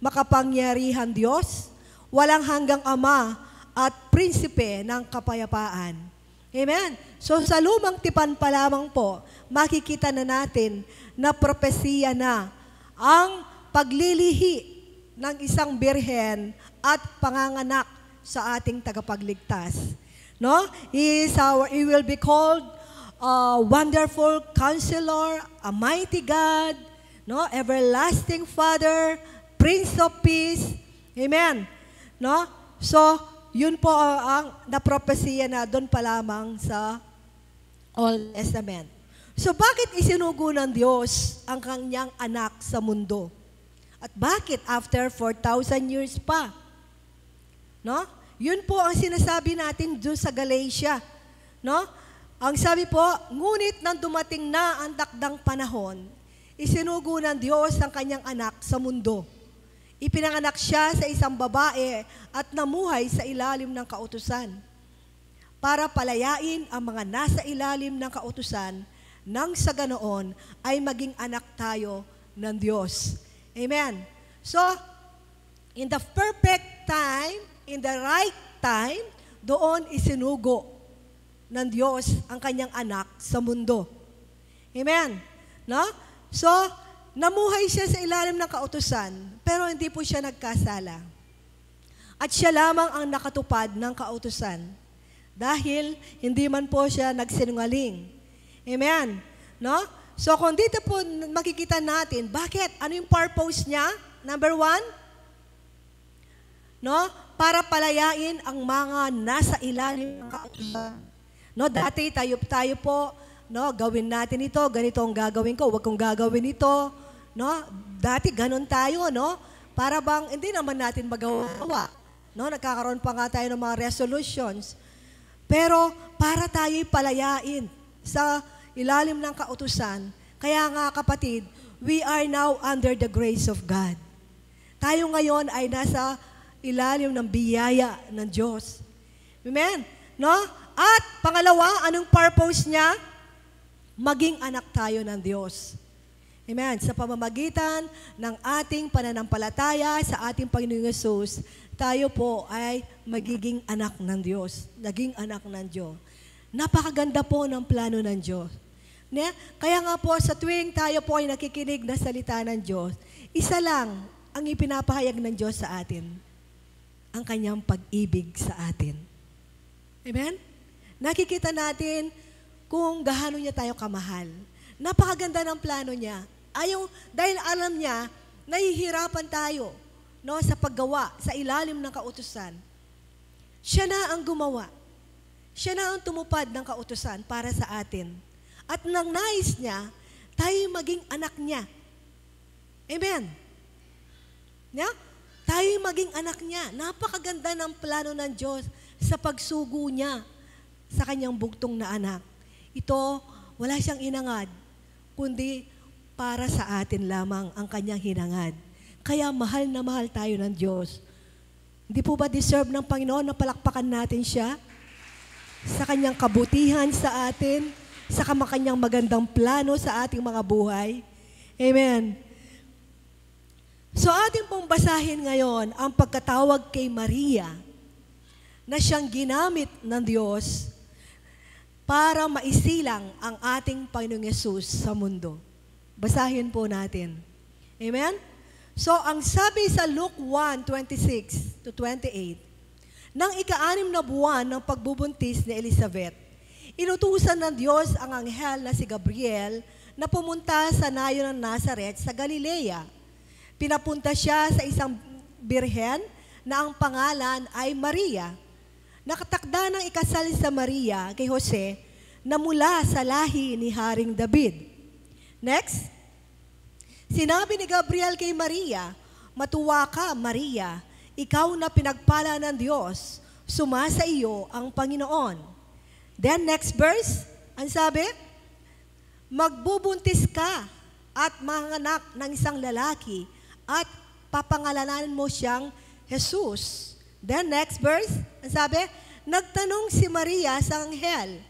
makapangyarihan Diyos, walang hanggang Ama at prinsipe ng kapayapaan. Amen. So sa lumang tipan pa lamang po, makikita na natin na propesiya na ang paglilihi ng isang birhen at panganganak sa ating tagapagligtas. No? He will be called Wonderful Counselor, a Mighty God, no? Everlasting Father, Prince of Peace. Amen. No? So, yun po ang napropesiya na doon pa lamang sa Old Testament. So bakit isinugo ng Diyos ang kanyang anak sa mundo? At bakit after 4,000 years pa? No? Yun po ang sinasabi natin doon sa Galatia. No? Ang sabi po, ngunit nang dumating na ang takdang panahon, isinugo ng Diyos ang kanyang anak sa mundo. Ipinanganak siya sa isang babae at namuhay sa ilalim ng kautusan para palayain ang mga nasa ilalim ng kautusan nang sa ganoon ay maging anak tayo ng Diyos. Amen. So, in the perfect time, in the right time, doon isinugo ng Diyos ang kanyang anak sa mundo. Amen. No? So, namuhay siya sa ilalim ng kautusan, pero hindi po siya nagkasala. At siya lamang ang nakatupad ng kautusan dahil hindi man po siya nagsinungaling. Amen. No? So, kung dito po makikita natin, bakit? Ano yung purpose niya? Number 1? No? Para palayain ang mga nasa ilalim ng kautusan. No, dati tayo po, no, gawin natin ito, ganito ang gagawin ko, huwag kong gagawin ito. No? Dati ganon tayo, no? Para bang hindi naman natin magawa. No, nagkakaroon pa nga tayo ng mga resolutions. Pero para tayo'y palayain sa ilalim ng kautusan. Kaya nga kapatid, we are now under the grace of God. Tayo ngayon ay nasa ilalim ng biyaya ng Diyos. Amen? No? At pangalawa, anong purpose niya? Maging anak tayo ng Diyos. Amen? Sa pamamagitan ng ating pananampalataya sa ating Panginoong Yesus, tayo po ay magiging anak ng Diyos. Naging anak ng Diyos. Napakaganda po ng plano ng Diyos. Kaya nga po sa tuwing tayo po ay nakikinig na salita ng Diyos, isa lang ang ipinapahayag ng Diyos sa atin, ang kanyang pag-ibig sa atin. Amen? Nakikita natin kung gaano niya tayo kamahal. Napakaganda ng plano niya. Dahil alam niya, nahihirapan tayo, no, sa paggawa, sa ilalim ng kautusan. Siya na ang gumawa. Siya na ang tumupad ng kautusan para sa atin. At nang nais niya, tayo maging anak niya. Amen? Tayo maging anak niya. Napakaganda ng plano ng Diyos sa pagsugo niya sa kanyang bugtong na anak. Ito, wala siyang inangad, kundi para sa atin lamang ang kanyang hinangad. Kaya mahal na mahal tayo ng Diyos. Hindi po ba deserve ng Panginoon na palakpakan natin siya? Sa kanyang kabutihan sa atin, sa kanyang magandang plano sa ating mga buhay. Amen. So ating pong basahin ngayon ang pagkatawag kay Maria na siyang ginamit ng Diyos para maisilang ang ating Panginoong Yesus sa mundo. Basahin po natin. Amen? So, ang sabi sa Luke 1:26-28, nang ika-6 na buwan ng pagbubuntis ni Elizabeth, inutusan ng Diyos ang anghel na si Gabriel na pumunta sa nayo ng Nazaret sa Galilea. Pinapunta siya sa isang birhen na ang pangalan ay Maria. Nakatakda ng ikasal sa Maria kay Jose na mula sa lahi ni Haring David. Next. Sinabi ni Gabriel kay Maria, "Matuwa ka, Maria, ikaw na pinagpala ng Diyos, sumasa iyo ang Panginoon." Then next verse, ang sabi, "Magbubuntis ka at manganak ng isang lalaki at papangalanan mo siyang Jesus." Then next verse, ang sabi, nagtanong si Maria sa anghel,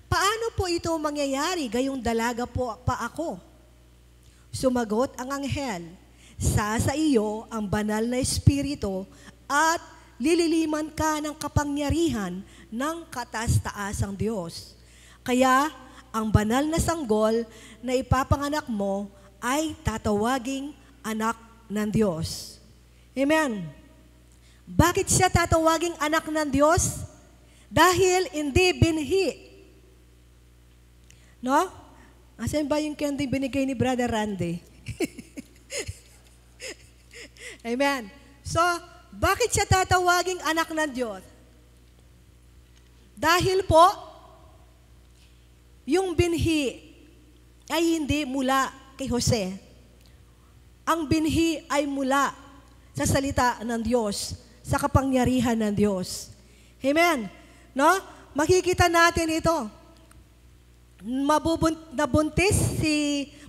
"Paano po ito mangyayari, gayong dalaga po pa ako?" Sumagot ang anghel, sa iyo ang banal na espiritu at lililiman ka ng kapangyarihan ng kataas-taasang Diyos. Kaya ang banal na sanggol na ipapanganak mo ay tatawaging anak ng Diyos. Amen. Bakit siya tatawaging anak ng Diyos? Dahil hindi binhi. No? Asan ba yung candy binigay ni Brother Randy? Amen. So, bakit siya tatawaging anak ng Diyos? Dahil po, yung binhi ay hindi mula kay Jose. Ang binhi ay mula sa salita ng Diyos, sa kapangyarihan ng Diyos. Amen. No? Makikita natin ito.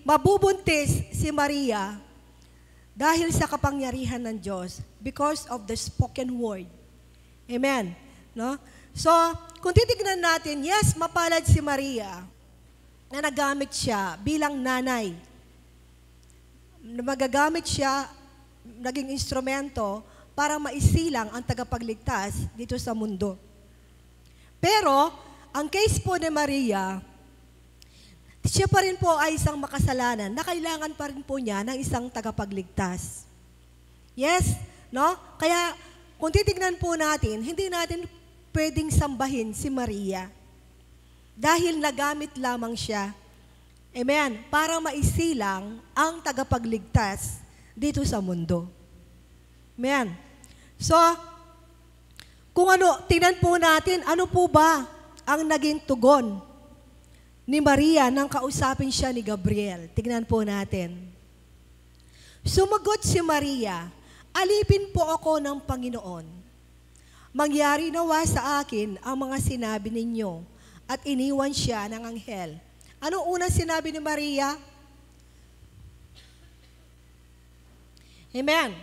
Mabubuntis si Maria dahil sa kapangyarihan ng Diyos because of the spoken word. Amen. No? So, kung titignan natin, yes, mapalad si Maria na nagamit siya bilang nanay. Magagamit siya, naging instrumento para maisilang ang tagapagligtas dito sa mundo. Pero, ang case po ni Maria, siya pa rin po ay isang makasalanan na kailangan pa rin po niya ng isang tagapagligtas. Yes? No? Kaya, kung titignan po natin, hindi natin pwedeng sambahin si Maria dahil nagamit lamang siya, amen, para maisilang ang tagapagligtas dito sa mundo. Amen. So, kung tingnan po natin, ano po ba ang naging tugon ni Maria nang kausapin siya ni Gabriel? Tingnan po natin. Sumagot si Maria, "Alipin po ako ng Panginoon. Mangyari nawa sa akin ang mga sinabi ninyo." At iniwan siya ng anghel. Ano unang sinabi ni Maria? Amen.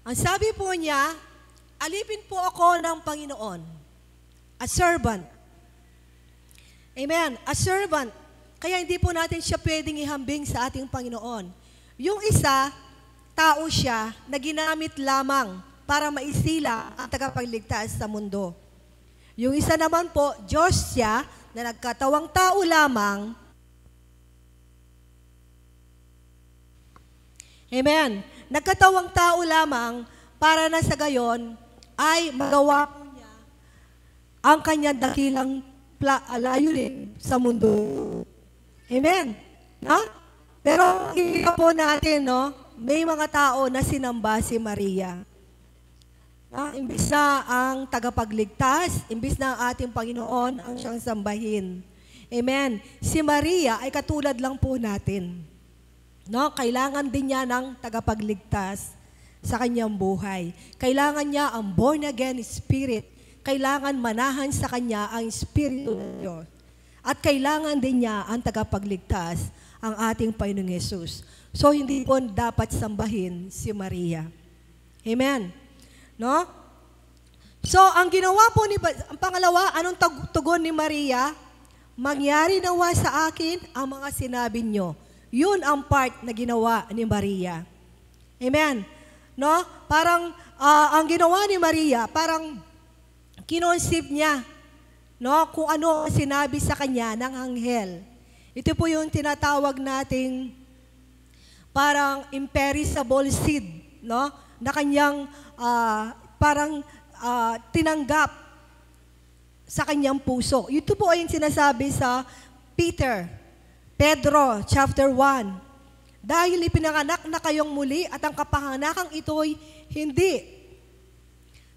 Ang sabi po niya, "Alipin po ako ng Panginoon." A servant. Amen. A servant. Kaya hindi po natin siya pwedeng ihambing sa ating Panginoon. Yung isa, tao siya na ginamit lamang para maisila ang tagapagligtas sa mundo. Yung isa naman po, Diyos siya na nagkatawang tao lamang. Amen. Nagkatawang tao lamang para na sa gayon ay magawa po niya ang kanyang dakilang layunin sa mundo. Amen. No? Pero kita po natin, no, may mga tao na sinamba si Maria. No? Imbis na ang tagapagligtas, imbis na ang ating Panginoon ang siyang sambahin. Amen. Si Maria ay katulad lang po natin. No? Kailangan din niya ng tagapagligtas sa kanyang buhay. Kailangan niya ang born-again spirit. Kailangan manahan sa kanya ang Espiritu ng Diyos. At kailangan din niya ang tagapagligtas, ang ating Panginoong Yesus. So, hindi po dapat sambahin si Maria. Amen. No? So, ang ginawa po ang pangalawa, anong tugon ni Maria? "Mangyari nawa sa akin ang mga sinabi nyo." Yun ang part na ginawa ni Maria. Amen. No? Parang, ang ginawa ni Maria, parang kinonsip niya, no, kung ano ang sinabi sa kanya ng anghel. Ito po yung tinatawag nating parang imperishable seed, no, na kanyang parang tinanggap sa kanyang puso. Ito po ay yung sinasabi sa Pedro chapter 1. "Dahil ipinanganak na kayong muli at ang kapanganakang ito'y hindi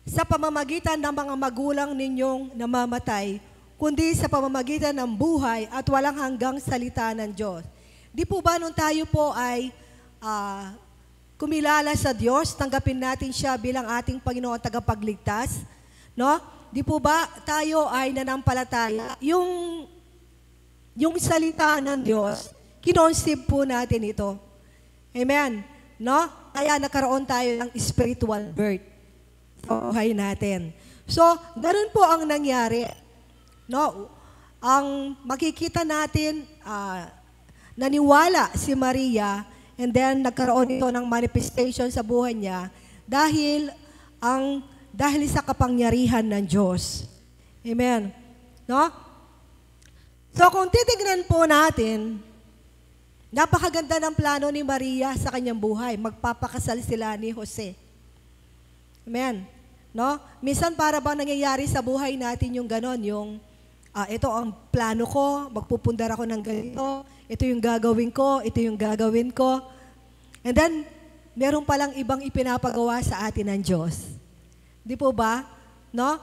sa pamamagitan ng mga magulang ninyong namamatay, kundi sa pamamagitan ng buhay at walang hanggang salita ng Diyos." Di po ba nung tayo po ay kumilala sa Diyos, tanggapin natin siya bilang ating Panginoon tagapagligtas? No? Di po ba tayo ay nanampalataya? Yung salita ng Diyos, kinonsip po natin ito. Amen. No? Kaya nagkaroon tayo ng spiritual birth sa buhay natin. So, ganun po ang nangyari. No? Ang makikita natin, naniwala si Maria, and then nagkaroon ito ng manifestation sa buhay niya dahil sa kapangyarihan ng Diyos. Amen. No? So, kung titignan po natin, napakaganda ng plano ni Maria sa kanyang buhay. Magpapakasal sila ni Jose. Amen. No? Minsan para bang nangyayari sa buhay natin yung ganon, yung ito ang plano ko, magpupundar ako ng ganito, ito yung gagawin ko, ito yung gagawin ko. And then, meron palang ibang ipinapagawa sa atin ng Diyos. Di po ba? No?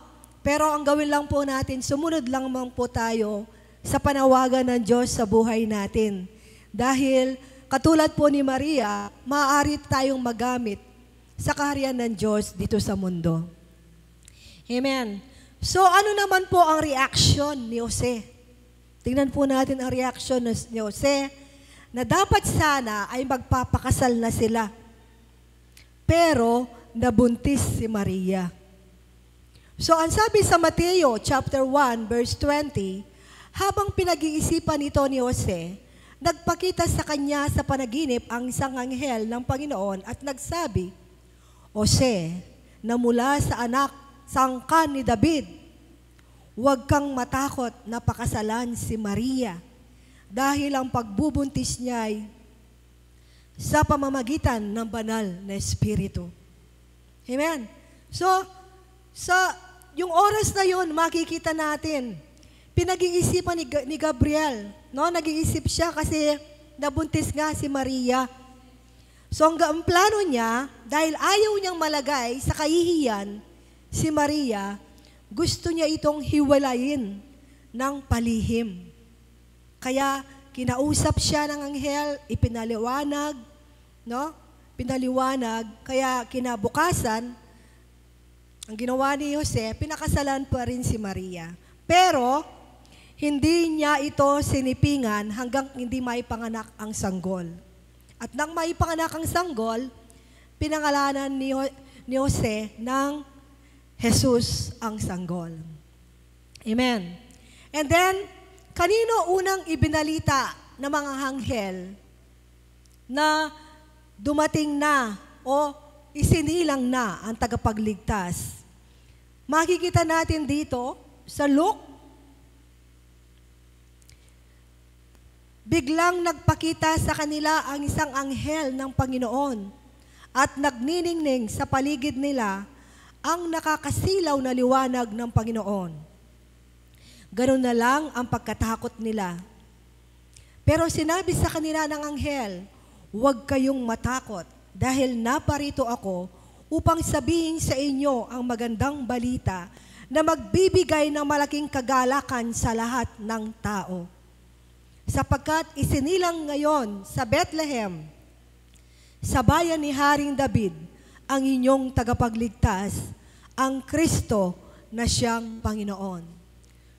Pero ang gawin lang po natin, sumunod lang po tayo sa panawagan ng Diyos sa buhay natin. Dahil, katulad po ni Maria, maaari tayong magamit sa kaharian ng Diyos dito sa mundo. Amen. So, ano naman po ang reaction ni Jose? Tingnan po natin ang reaction ni Jose na dapat sana ay magpapakasal na sila. Pero, nabuntis si Maria. So, ang sabi sa Mateo chapter 1, verse 20, habang pinag-iisipan ito ni Jose, nagpakita sa kanya sa panaginip ang isang anghel ng Panginoon at nagsabi, Jose, na mula sa anak sa angkan ni David, huwag kang matakot na pakasalan si Maria dahil ang pagbubuntis niya ay sa pamamagitan ng banal na Espiritu. Amen. So, yung oras na yun, makikita natin, pinag-iisipan ni Gabriel, no? Nag-iisip siya kasi nabuntis nga si Maria. So, ang plano niya, dahil ayaw niyang malagay sa kahihiyan si Maria, gusto niya itong hiwalayin ng palihim. Kaya, kinausap siya ng anghel, ipinaliwanag, no? Pinaliwanag, kaya kinabukasan, ang ginawa ni Jose, pinakasalan pa rin si Maria. Pero, hindi niya ito sinipingan hanggang hindi maipanganak ang sanggol. At nang maipanganak ang sanggol, pinangalanan ni Jose ng Jesus ang sanggol. Amen. And then, kanino unang ibinalita ng mga anghel na dumating na o isinilang na ang tagapagligtas? Makikita natin dito sa Luke, biglang nagpakita sa kanila ang isang anghel ng Panginoon at nagniningning sa paligid nila ang nakakasilaw na liwanag ng Panginoon. Ganun na lang ang pagkatakot nila. Pero sinabi sa kanila ng anghel, huwag kayong matakot dahil naparito ako upang sabihin sa inyo ang magandang balita na magbibigay ng malaking kagalakan sa lahat ng tao. Sapagkat isinilang ngayon sa Bethlehem, sa bayan ni Haring David, ang inyong tagapagligtas, ang Kristo na siyang Panginoon.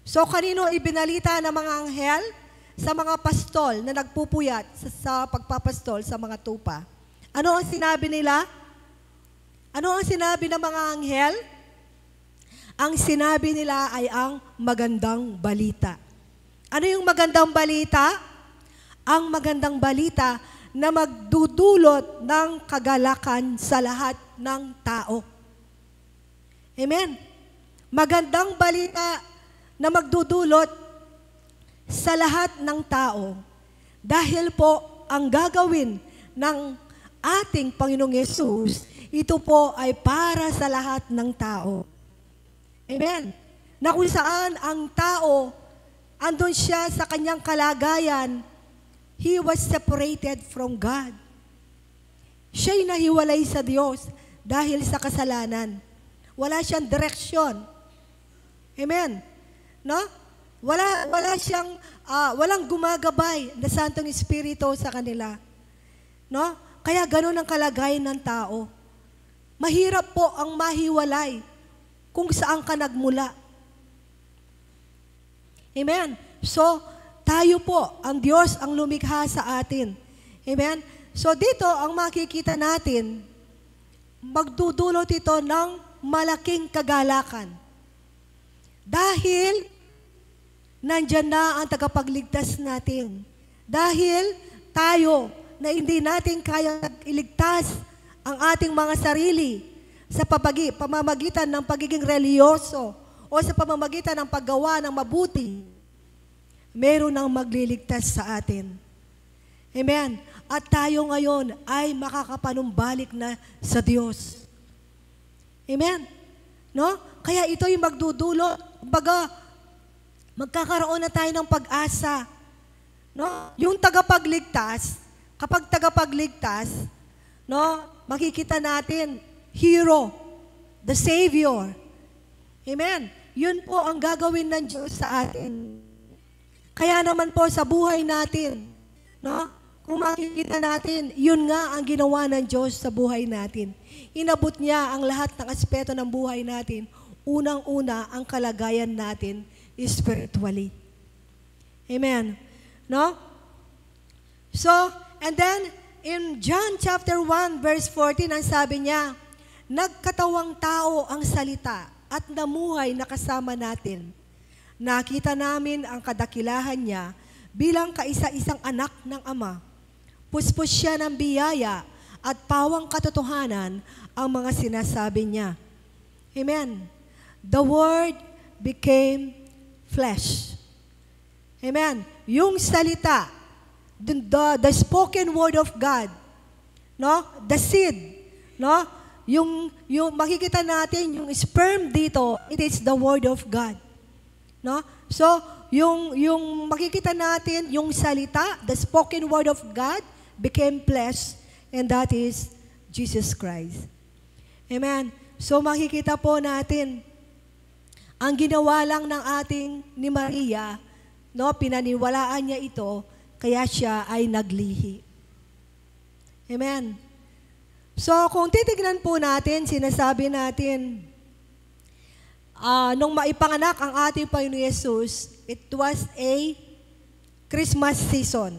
So kanino ibinalita ng mga anghel? Sa mga pastol na nagpupuyat sa pagpapastol sa mga tupa. Ano ang sinabi nila? Ano ang sinabi ng mga anghel? Ang sinabi nila ay ang magandang balita. Ano yung magandang balita? Ang magandang balita na magdudulot ng kagalakan sa lahat ng tao. Amen. Magandang balita na magdudulot sa lahat ng tao. Dahil po, ang gagawin ng ating Panginoong Yesus, ito po ay para sa lahat ng tao. Amen. Na kung saan ang tao, andun siya sa kanyang kalagayan, he was separated from God. Siya'y nahiwalay sa Diyos dahil sa kasalanan. Wala siyang direksyon. Amen. No? Wala siyang, walang gumagabay na Santong Espiritu sa kanila. No? Kaya ganun ang kalagayan ng tao. Mahirap po ang mahiwalay kung saan ka nagmula. Amen. So, tayo po, ang Diyos ang lumikha sa atin. Amen. So, dito ang makikita natin, magdudulot ito ng malaking kagalakan. Dahil, nandyan na ang tagapagligtas natin. Dahil, tayo, na hindi natin kaya iligtas ang ating mga sarili sa pamamagitan ng pagiging reliyoso o sa pamamagitan ng paggawa ng mabuti, meron nang magliligtas sa atin. Amen. At tayo ngayon ay makakapanumbalik na sa Diyos. Amen. No? Kaya ito yung magdudulot. Kumbaga, magkakaroon na tayo ng pag-asa. No? Yung tagapagligtas, kapag tagapagligtas, no, makikita natin, hero, the Savior. Amen. Yun po ang gagawin ng Diyos sa atin. Kaya naman po sa buhay natin, no, kung makikita natin, yun nga ang ginawa ng Diyos sa buhay natin. Inabot niya ang lahat ng aspeto ng buhay natin. Unang-una, ang kalagayan natin spiritually. Amen. No? So, and then, in John chapter 1, verse 14, ang sabi niya, nagkatawang tao ang salita at namuhay na kasama natin. Nakita namin ang kadakilahan niya bilang kaisa-isang anak ng Ama. Puspos siya ng biyaya at pawang katotohanan ang mga sinasabi niya. Amen. The Word became flesh. Amen. Yung salita, the spoken word of God, no? The seed, no? Yung makikita natin, yung sperm dito, it is the word of God. No? So, yung makikita natin, yung salita, the spoken word of God became flesh, and that is Jesus Christ. Amen. So, makikita po natin, ang ginawa lang ng ating ni Maria, no, pinaniwalaan niya ito, kaya siya ay naglihi. Amen. So, kung titignan po natin, sinasabi natin, nung maipanganak ang ating Panginoon Yesus, it was a Christmas season.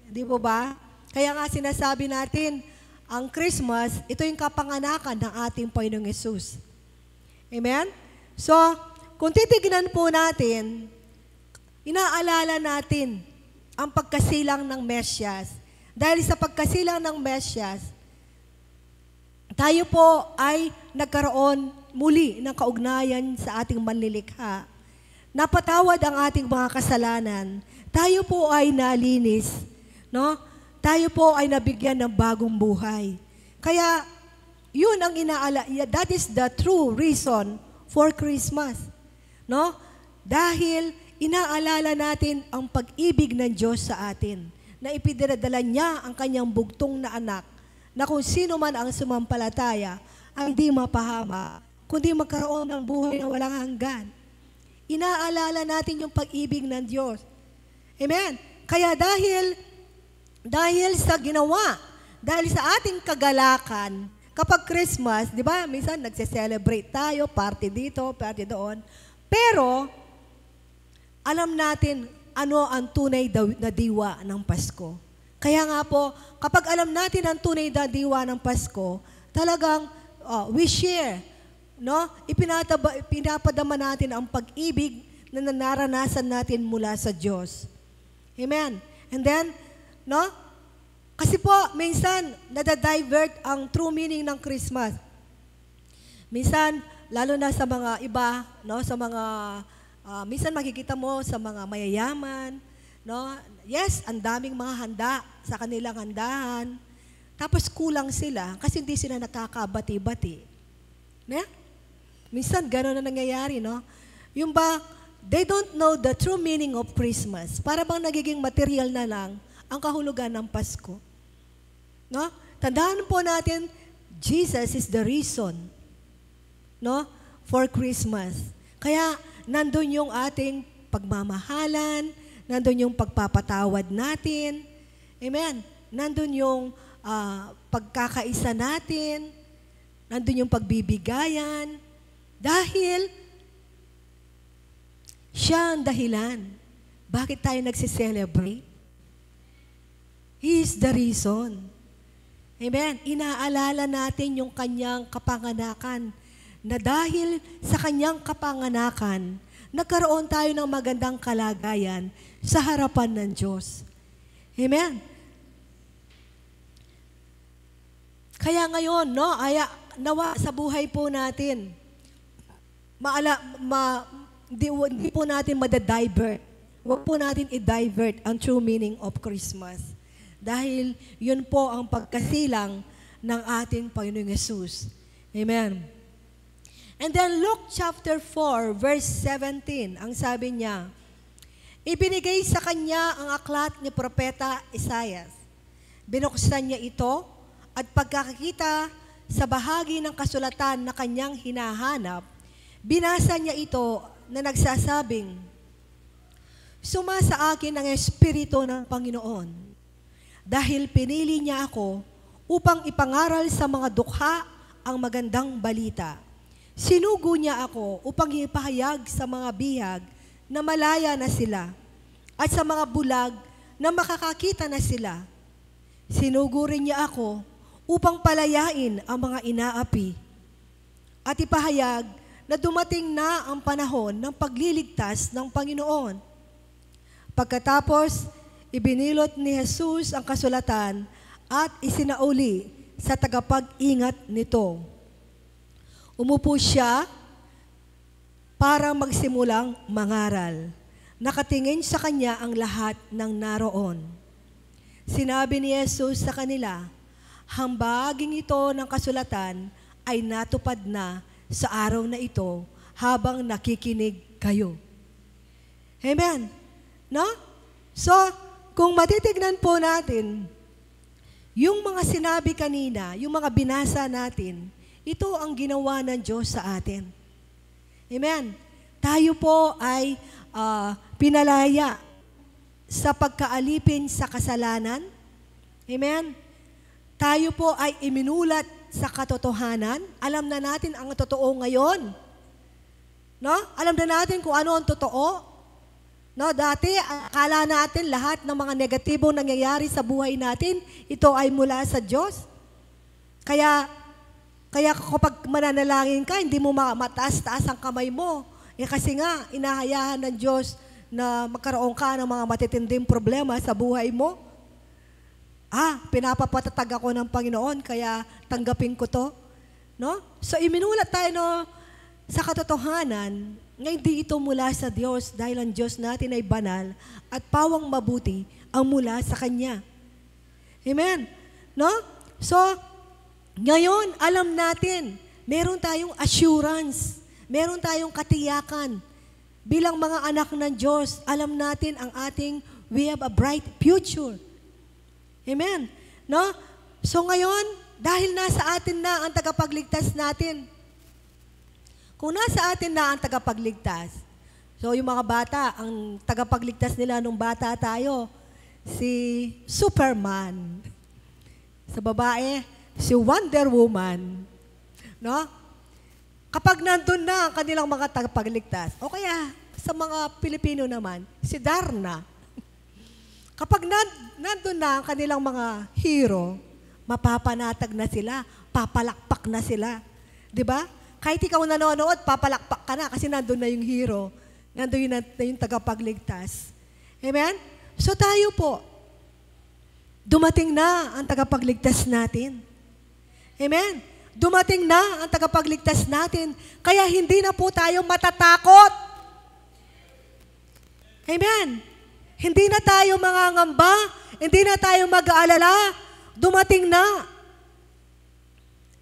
Di po ba? Kaya nga sinasabi natin, ang Christmas, ito yung kapanganakan ng ating Panginoong Yesus. Amen? So, kung titignan po natin, inaalala natin ang pagkasilang ng Mesyas. Dahil sa pagkasilang ng Mesyas, tayo po ay nagkaroon muli ng kaugnayan sa ating manlilikha. Napatawad ang ating mga kasalanan. Tayo po ay nalinis. No? Tayo po ay nabigyan ng bagong buhay. Kaya, yun ang that is the true reason for Christmas. No? Dahil inaalala natin ang pag-ibig ng Diyos sa atin, na ipinadala niya ang kanyang bugtong na anak, na kung sino man ang sumampalataya, ay hindi mapahama, kundi magkaroon ng buhay na walang hanggan. Inaalala natin yung pag-ibig ng Diyos. Amen? Kaya dahil sa ginawa, dahil sa ating kagalakan, kapag Christmas, di ba, minsan nagse-celebrate tayo, party dito, party doon, pero, alam natin ano ang tunay na diwa ng Pasko. Kaya nga po, kapag alam natin ang tunay na diwa ng Pasko, talagang we share, no? Pinapadama natin ang pag-ibig na naranasan natin mula sa Diyos. Amen. And then, no? Kasi po, minsan, nadadivert ang true meaning ng Christmas. Minsan, lalo na sa mga iba, no, sa mga minsan makikita mo sa mga mayayaman, no? Yes, ang daming mga handa sa kanilang handahan. Tapos kulang sila kasi hindi sila nakakabati-bati. Ne? Minsan gano'n na nangyayari, no? Yung ba, they don't know the true meaning of Christmas. Para bang nagiging material na lang ang kahulugan ng Pasko. No? Tandaan po natin, Jesus is the reason, no, for Christmas. Kaya nandun yung ating pagmamahalan, nandun yung pagpapatawad natin. Amen. Nandun yung pagkakaisa natin, nandun yung pagbibigayan. Dahil siya ang dahilan. Bakit tayo nagsiselebrate? He is the reason. Amen. Inaalala natin yung kanyang kapanganakan, na dahil sa kanyang kapanganakan, nagkaroon tayo ng magandang kalagayan sa harapan ng Diyos. Amen. Kaya ngayon, no, nawa sa buhay po natin, hindi po natin madadivert. Huwag po natin i-divert ang true meaning of Christmas. Dahil yun po ang pagkasilang ng ating Panginoong Yesus. Amen. And then Luke chapter 4, verse 17, ang sabi niya, ibinigay sa kanya ang aklat ni Propeta Isaias. Binuksan niya ito at pagkakita sa bahagi ng kasulatan na kanyang hinahanap, binasa niya ito na nagsasabing, "Sumasa akin ang Espiritu ng Panginoon dahil pinili niya ako upang ipangaral sa mga dukha ang magandang balita. Sinugo niya ako upang ipahayag sa mga bihag na malaya na sila at sa mga bulag na makakakita na sila. Sinugo rin niya ako upang palayain ang mga inaapi at ipahayag na dumating na ang panahon ng pagliligtas ng Panginoon." Pagkatapos, ibinilot ni Jesus ang kasulatan at isinauli sa tagapag-ingat nito. Umupo siya para magsimulang mangaral. Nakatingin sa kanya ang lahat ng naroon. Sinabi ni Jesus sa kanila, "Hambaging ito ng kasulatan ay natupad na sa araw na ito habang nakikinig kayo." Amen. No? So, kung matitignan po natin, yung mga sinabi kanina, yung mga binasa natin, ito ang ginawa ng Diyos sa atin. Amen. Tayo po ay pinalaya sa pagkaalipin sa kasalanan. Amen. Tayo po ay iminulat sa katotohanan. Alam na natin ang totoo ngayon. No? Alam na natin kung ano ang totoo. No, dati, akala natin lahat ng mga negatibong nangyayari sa buhay natin, ito ay mula sa Diyos. Kaya kapag mananalangin ka, hindi mo mataas-taas ang kamay mo. Kasi nga, inahayahan ng Diyos na magkaroon ka ng mga matitinding problema sa buhay mo. Pinapapatatag ako ng Panginoon, kaya tanggapin ko to. No? So, iminulat tayo sa katotohanan, nga hindi ito mula sa Diyos dahil ang Diyos natin ay banal at pawang mabuti ang mula sa Kanya. Amen? No? So, ngayon, alam natin, meron tayong assurance, meron tayong katiyakan. Bilang mga anak ng Diyos, alam natin we have a bright future. Amen? No? So ngayon, dahil nasa atin na ang tagapagligtas natin, kung nasa atin na ang tagapagligtas, so yung mga bata, ang tagapagligtas nila nung bata tayo, si Superman. Sa babae, si Wonder Woman. No? Kapag nandun na ang kanilang mga tagapagligtas, o kaya sa mga Pilipino naman, si Darna. Kapag nandun na ang kanilang mga hero, mapapanatag na sila, papalakpak na sila. Di ba? Kahit ikaw nanonood, papalakpak ka na kasi nandun na yung hero. Nandun na yung tagapagligtas. Amen? So tayo po, dumating na ang tagapagligtas natin. Amen? Dumating na ang tagapagligtas natin. Kaya hindi na po tayo matatakot. Amen? Hindi na tayo mangangamba. Hindi na tayo mag-aalala. Dumating na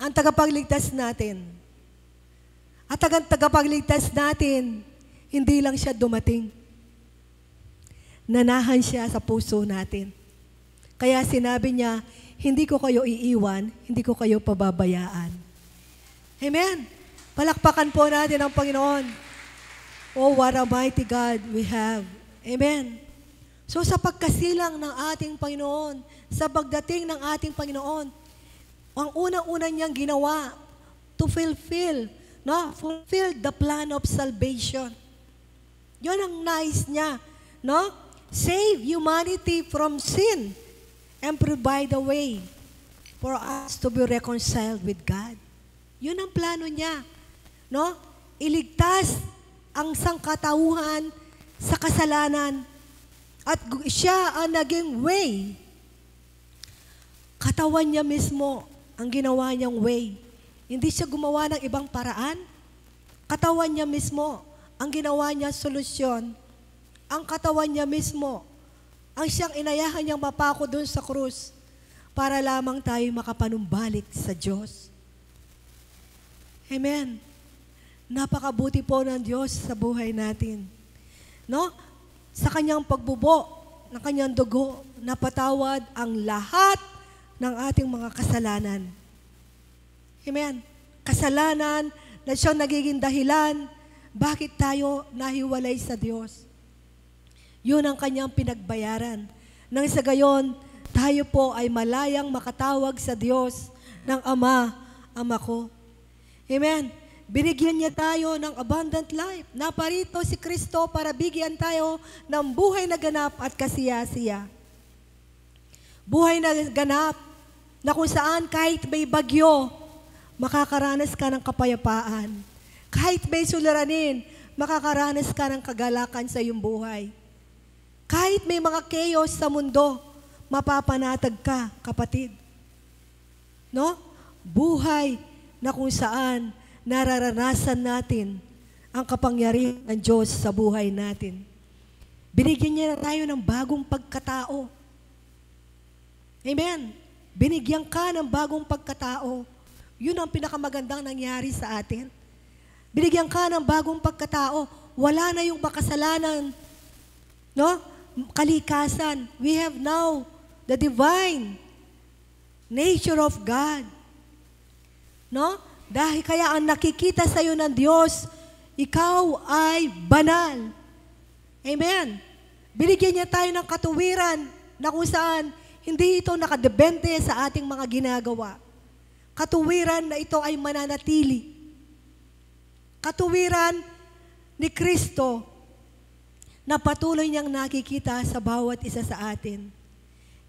ang tagapagligtas natin. At ang tagapagligtas natin, hindi lang siya dumating. Nanahan siya sa puso natin. Kaya sinabi niya, hindi ko kayo iiwan, hindi ko kayo pababayaan. Amen. Palakpakan po natin ang Panginoon. Oh, what a mighty God we have. Amen. So sa pagkasilang ng ating Panginoon, sa pagdating ng ating Panginoon, ang unang-una niyang ginawa to fulfill the plan of salvation. Yun ang nais niya. No? Save humanity from sin and provide a way for us to be reconciled with God. Yun ang plano niya. No? Iligtas ang sangkatauhan sa kasalanan at siya ang naging way. Katawan niya mismo ang ginawa niyang way. Hindi siya gumawa ng ibang paraan. Katawan niya mismo ang ginawa niya solusyon. Ang katawan niya mismo ang siyang inayahan niyang mapako doon sa krus para lamang tayo makapanumbalik sa Diyos. Amen. Napakabuti po ng Diyos sa buhay natin. No? Sa kanyang pagbubo ng kanyang dugo, napatawad ang lahat ng ating mga kasalanan. Amen. Kasalanan na siyang nagiging dahilan bakit tayo nahiwalay sa Diyos. Yun ang kanyang pinagbayaran. Nang sa gayon, tayo po ay malayang makatawag sa Diyos ng Ama ko. Amen. Binigyan niya tayo ng abundant life. Naparito si Kristo para bigyan tayo ng buhay na ganap at kasiya-siya. Buhay na ganap na kung saan kahit may bagyo, makakaranas ka ng kapayapaan. Kahit may suliranin, makakaranas ka ng kagalakan sa iyong buhay. Kahit may mga chaos sa mundo, mapapanatag ka, kapatid. No? Buhay na kung saan nararanasan natin ang kapangyarihan ng Diyos sa buhay natin. Binigyan niya na tayo ng bagong pagkatao. Amen. Binigyan ka ng bagong pagkatao. Yun ang pinakamagandang nangyari sa atin. Binigyan ka ng bagong pagkatao. Wala na yung makasalanan. No? Kalikasan. We have now the divine nature of God. No? Dahil kaya ang nakikita sa iyo ng Diyos, ikaw ay banal. Amen. Binigyan niya tayo ng katuwiran na kung saan hindi ito nakadepende sa ating mga ginagawa. Katuwiran na ito ay mananatili. Katuwiran ni Kristo na patuloy niyang nakikita sa bawat isa sa atin.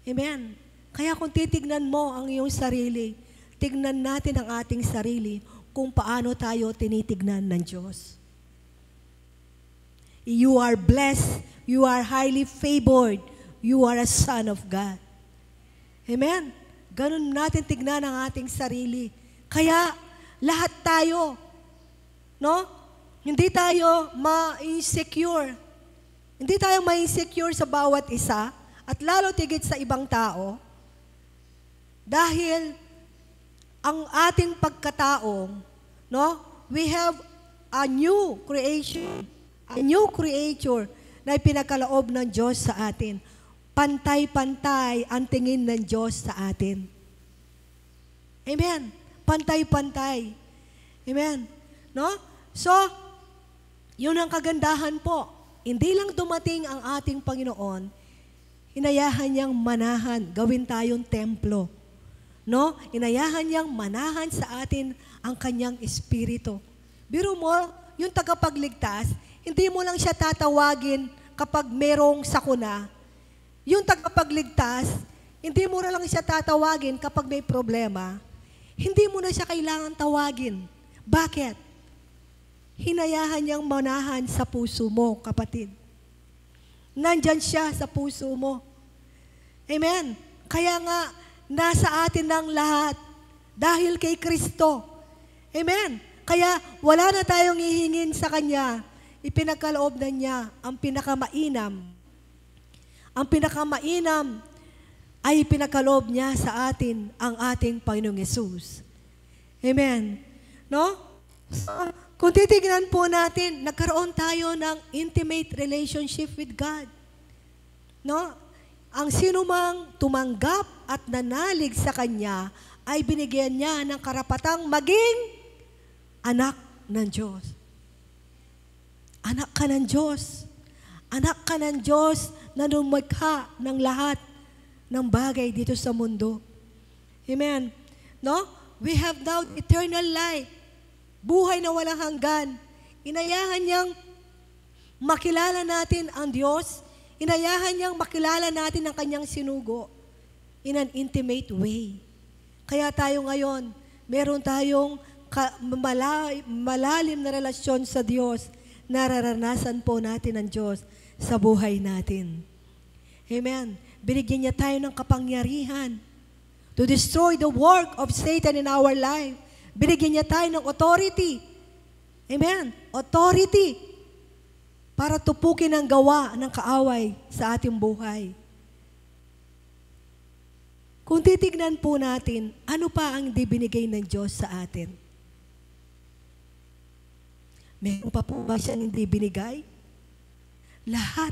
Amen. Kaya kung titignan mo ang iyong sarili, tignan natin ang ating sarili kung paano tayo tinitignan ng Diyos. You are blessed. You are highly favored. You are a son of God. Amen. Ganun natin tignan ang ating sarili. Kaya lahat tayo, no? Hindi tayo ma-insecure. Hindi tayo ma-insecure sa bawat isa at lalo tigit sa ibang tao dahil ang ating pagkatao, no? We have a new creation, a new creature na ipinagkaloob ng Diyos sa atin. Pantay-pantay ang tingin ng Diyos sa atin. Amen. Pantay-pantay. Amen. No? So, yun ang kagandahan po. Hindi lang dumating ang ating Panginoon, inayahan niyang manahan, gawin tayong templo. No? Inayahan niyang manahan sa atin ang kanyang espiritu. Biro mo, yung tagapagligtas, hindi mo lang siya tatawagin kapag merong sakuna. Yung tagapagligtas, hindi mo na lang siya tatawagin kapag may problema. Hindi mo na siya kailangan tawagin. Bakit? Hinayahan niyang manahan sa puso mo, kapatid. Nandyan siya sa puso mo. Amen. Kaya nga, nasa atin ng lahat dahil kay Kristo. Amen. Kaya wala na tayong ihingin sa Kanya. Ipinagkaloob na niya ang pinakamainam. Ang pinakamainam ay ipinagkaloob niya sa atin ang ating Panginoong Yesus. Amen. No? Kung titignan po natin, nagkaroon tayo ng intimate relationship with God. No? Ang sinumang tumanggap at nanalig sa Kanya ay binigyan niya ng karapatang maging anak ng Diyos. Anak ka ng Diyos. Anak ka ng Diyos na lumikha ng lahat ng bagay dito sa mundo. Amen. No? We have now eternal life. Buhay na walang hanggan. Inayahan niyang makilala natin ang Diyos. Inayahan niyang makilala natin ang kanyang sinugo in an intimate way. Kaya tayo ngayon, meron tayong malalim na relasyon sa Diyos. Nararanasan po natin ang Diyos sa buhay natin. Amen. Binigyan niya tayo ng kapangyarihan to destroy the work of Satan in our life. Binigyan niya tayo ng authority. Amen. Authority para tupukin ang gawa ng kaaway sa ating buhay. Kung titignan po natin, ano pa ang hindi binigay ng Diyos sa atin? Meron pa po ba siyang hindi binigay? Lahat.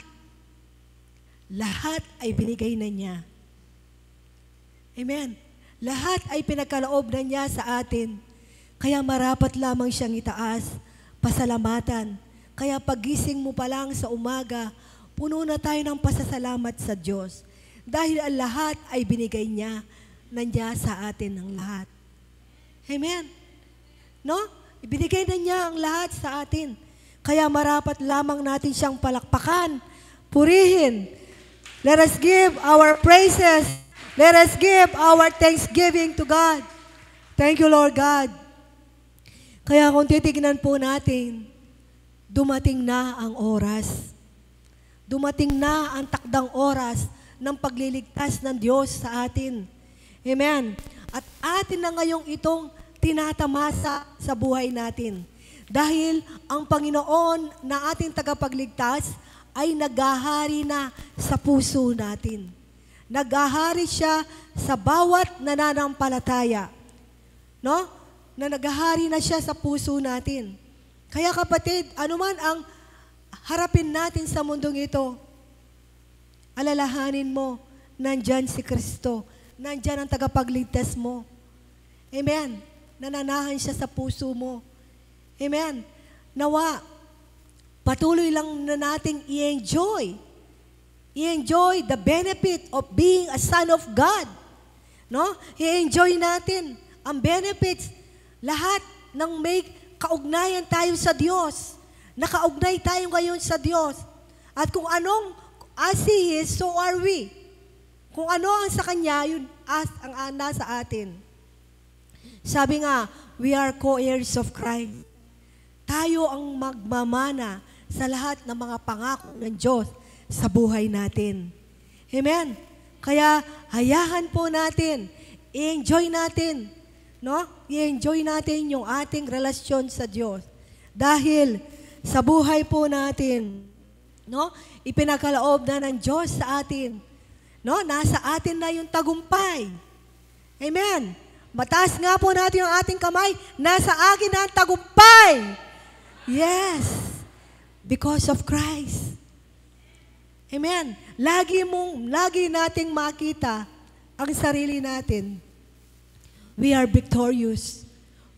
Lahat ay binigay na niya. Amen. Lahat ay pinagkaloob na niya sa atin. Kaya marapat lamang siyang itaas, pasalamatan. Kaya pagising mo pa lang sa umaga, puno na tayo ng pasasalamat sa Diyos. Dahil ang lahat ay binigay niya, nandiya sa atin ang lahat. Amen? No? Ibinigay na niya ang lahat sa atin. Kaya marapat lamang natin siyang palakpakan, purihin. Let us give our praises. Let us give our thanksgiving to God. Thank you, Lord God. Kaya kung titignan po natin, dumating na ang oras. Dumating na ang takdang oras ng pagliligtas ng Diyos sa atin. Amen. At atin na ngayong itong tinatamasa sa buhay natin. Dahil ang Panginoon na ating tagapagligtas ay naghahari na sa puso natin. Naghahari siya sa bawat nananampalataya. No? Na naghahari na siya sa puso natin. Kaya kapatid, anuman ang harapin natin sa mundong ito, alalahanin mo, nandyan si Kristo. Nandyan ang tagapagligtas mo. Amen. Nananahan siya sa puso mo. Amen. Nawa, patuloy lang na nating i-enjoy. I-enjoy the benefit of being a son of God. No? I-enjoy natin ang benefits. Lahat ng may kaugnayan tayo sa Diyos. Nakaugnay tayo ngayon sa Diyos. At kung anong as He is, so are we. Kung ano ang sa Kanya, yun ang nasa atin. Sabi nga, we are co-heirs of Christ. Tayo ang magmamana sa lahat ng mga pangako ng Diyos sa buhay natin. Amen? Kaya, hayahan po natin, i-enjoy natin, no? I-enjoy natin yung ating relasyon sa Diyos. Dahil, sa buhay po natin, no? Ipinagkaloob na ng Diyos sa atin. No? Nasa atin na yung tagumpay. Amen? Mataas nga po natin yung ating kamay, nasa akin na ang tagumpay. Yes. Because of Christ. Amen. Lagi nating makita ang sarili natin. We are victorious.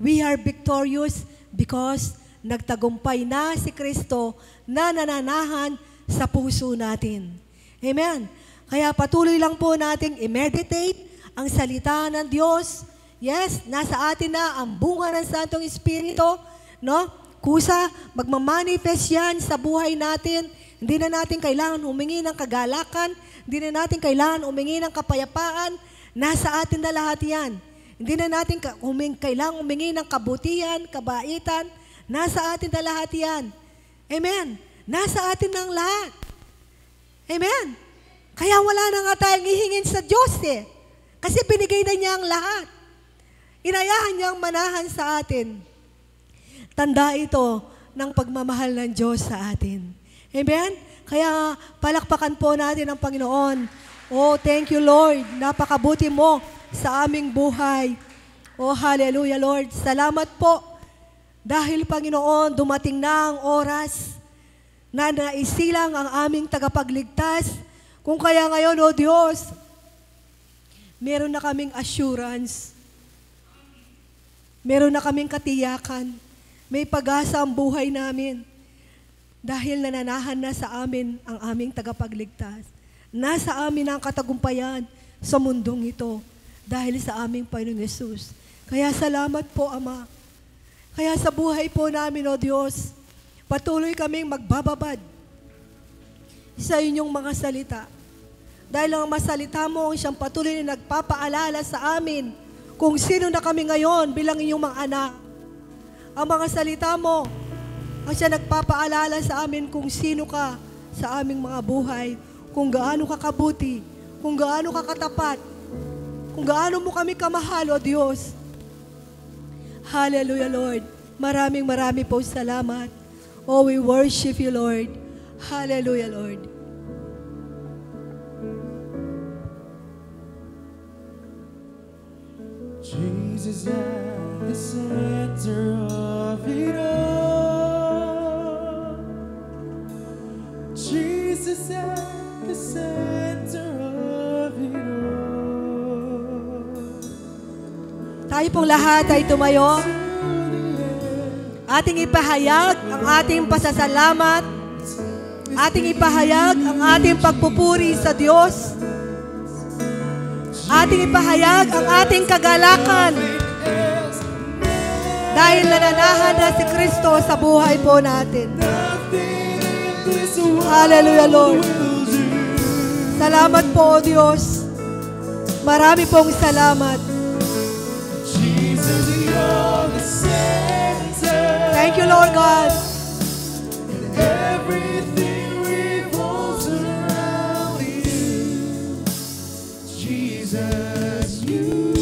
We are victorious because nagtagumpay na si Kristo na nananahan sa puso natin. Amen. Kaya patuloy lang po nating i-meditate ang salita ng Diyos. Yes, nasa atin na ang bunga ng Santong Espiritu, no? Kusa, magmamanifest yan sa buhay natin. Hindi na natin kailangan humingi ng kagalakan. Hindi na natin kailangan humingi ng kapayapaan. Nasa atin na lahat yan. Hindi na natin kailangan humingi ng kabutihan, kabaitan. Nasa atin na lahat yan. Amen. Nasa atin ang lahat. Amen. Kaya wala na nga tayong ihingin sa Diyos eh. Kasi binigay na niya ang lahat. Inayahan niyang manahan sa atin. Tanda ito ng pagmamahal ng Diyos sa atin. Amen? Kaya palakpakan po natin ang Panginoon. Oh, thank you Lord. Napakabuti mo sa aming buhay. Oh, hallelujah Lord. Salamat po. Dahil Panginoon, dumating na ang oras na naisilang ang aming tagapagligtas. Kung kaya ngayon, oh Diyos, meron na kaming assurance. Meron na kaming katiyakan. May pag-asa ang buhay namin. Dahil nananahan na sa amin ang aming tagapagligtas. Nasa amin ang katagumpayan sa mundong ito dahil sa aming Panginoong Yesus. Kaya salamat po, Ama. Kaya sa buhay po namin, O Diyos, patuloy kaming magbababad sa inyong mga salita. Dahil ang masalita mo, siyang patuloy na nagpapaalala sa amin kung sino na kami ngayon bilang inyong mga anak. Ang mga salita mo, ang siya nagpapaalala sa amin kung sino ka sa aming mga buhay, kung gaano ka kabuti, kung gaano ka katapat, kung gaano mo kami kamahal, O Diyos. Hallelujah, Lord. Maraming po salamat. Oh, we worship you, Lord. Hallelujah, Lord. Jesus at the center of it all. Jesus at the center of it all. Tayo pong lahat ay tumayo. Ating ipahayag ang ating pasasalamat. Ating ipahayag ang ating pagpupuri sa Diyos. Ating ipahayag ang ating kagalakan. Dahil nananahan na si Kristo sa buhay po natin. Hallelujah, Lord. Salamat po, Diyos. Marami pong salamat. Thank you, Lord God. Everything revolves around you, Jesus, you.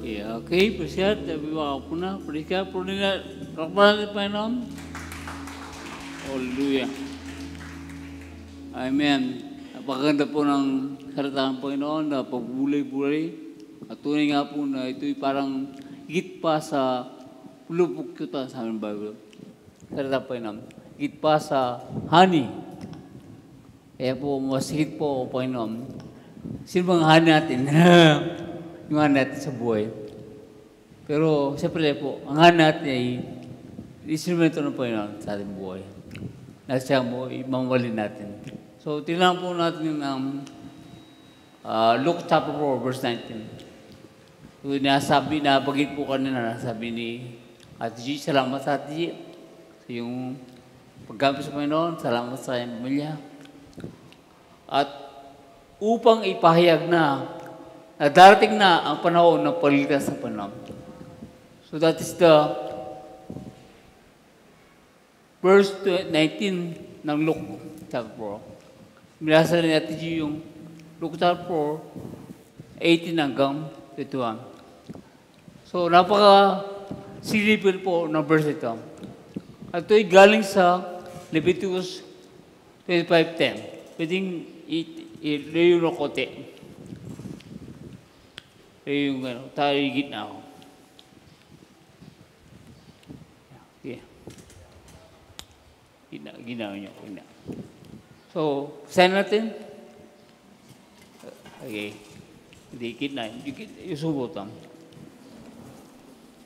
Yeah, okay, Presyat, nabiwa ko na. Presyat, po nila, rakbahan ng Panginoon. Hallelujah. Amen. Napakaganda po ng salita ng Panginoon na pagbulay-bulay. At tunay nga po na ito'y parang higit pa sa pulupok yuta sa aming Bible. Salita ng Panginoon. Higit pa sa honey. Kaya po, mas higit po, Panginoon. Sino bang honey natin? Yung honey natin sa buhay. Pero, siyempre po, ang honey natin ay instrumento ng Panginoon sa ating buhay. Na siya mo, imamawalin natin. So, tingnan po natin yung Luke chapter 4, verse 19. So, nasabi, nabagit po kanina, nasabi ni Ate G, salamat sa Ate G. So, yung paggamit sa Panginoon, salamat sa iyong pamilya. At upang ipahayag na darating na ang panahon ng pagliligtas ng Panginoon. So, that is the verse 19 ng Luke chapter 4. Minasa rin natin yung Luke chapter 4, 18 hanggang 21. So, napaka-silipin po ng verse ito. At ito'y galing sa Leviticus 25:10. Pwedeng i-layo ng kote. Layo yung tayo yung gitna ako. Okay. Ginawa niyo. So, sign natin. Okay. Hindi, gitna. Yung subutan.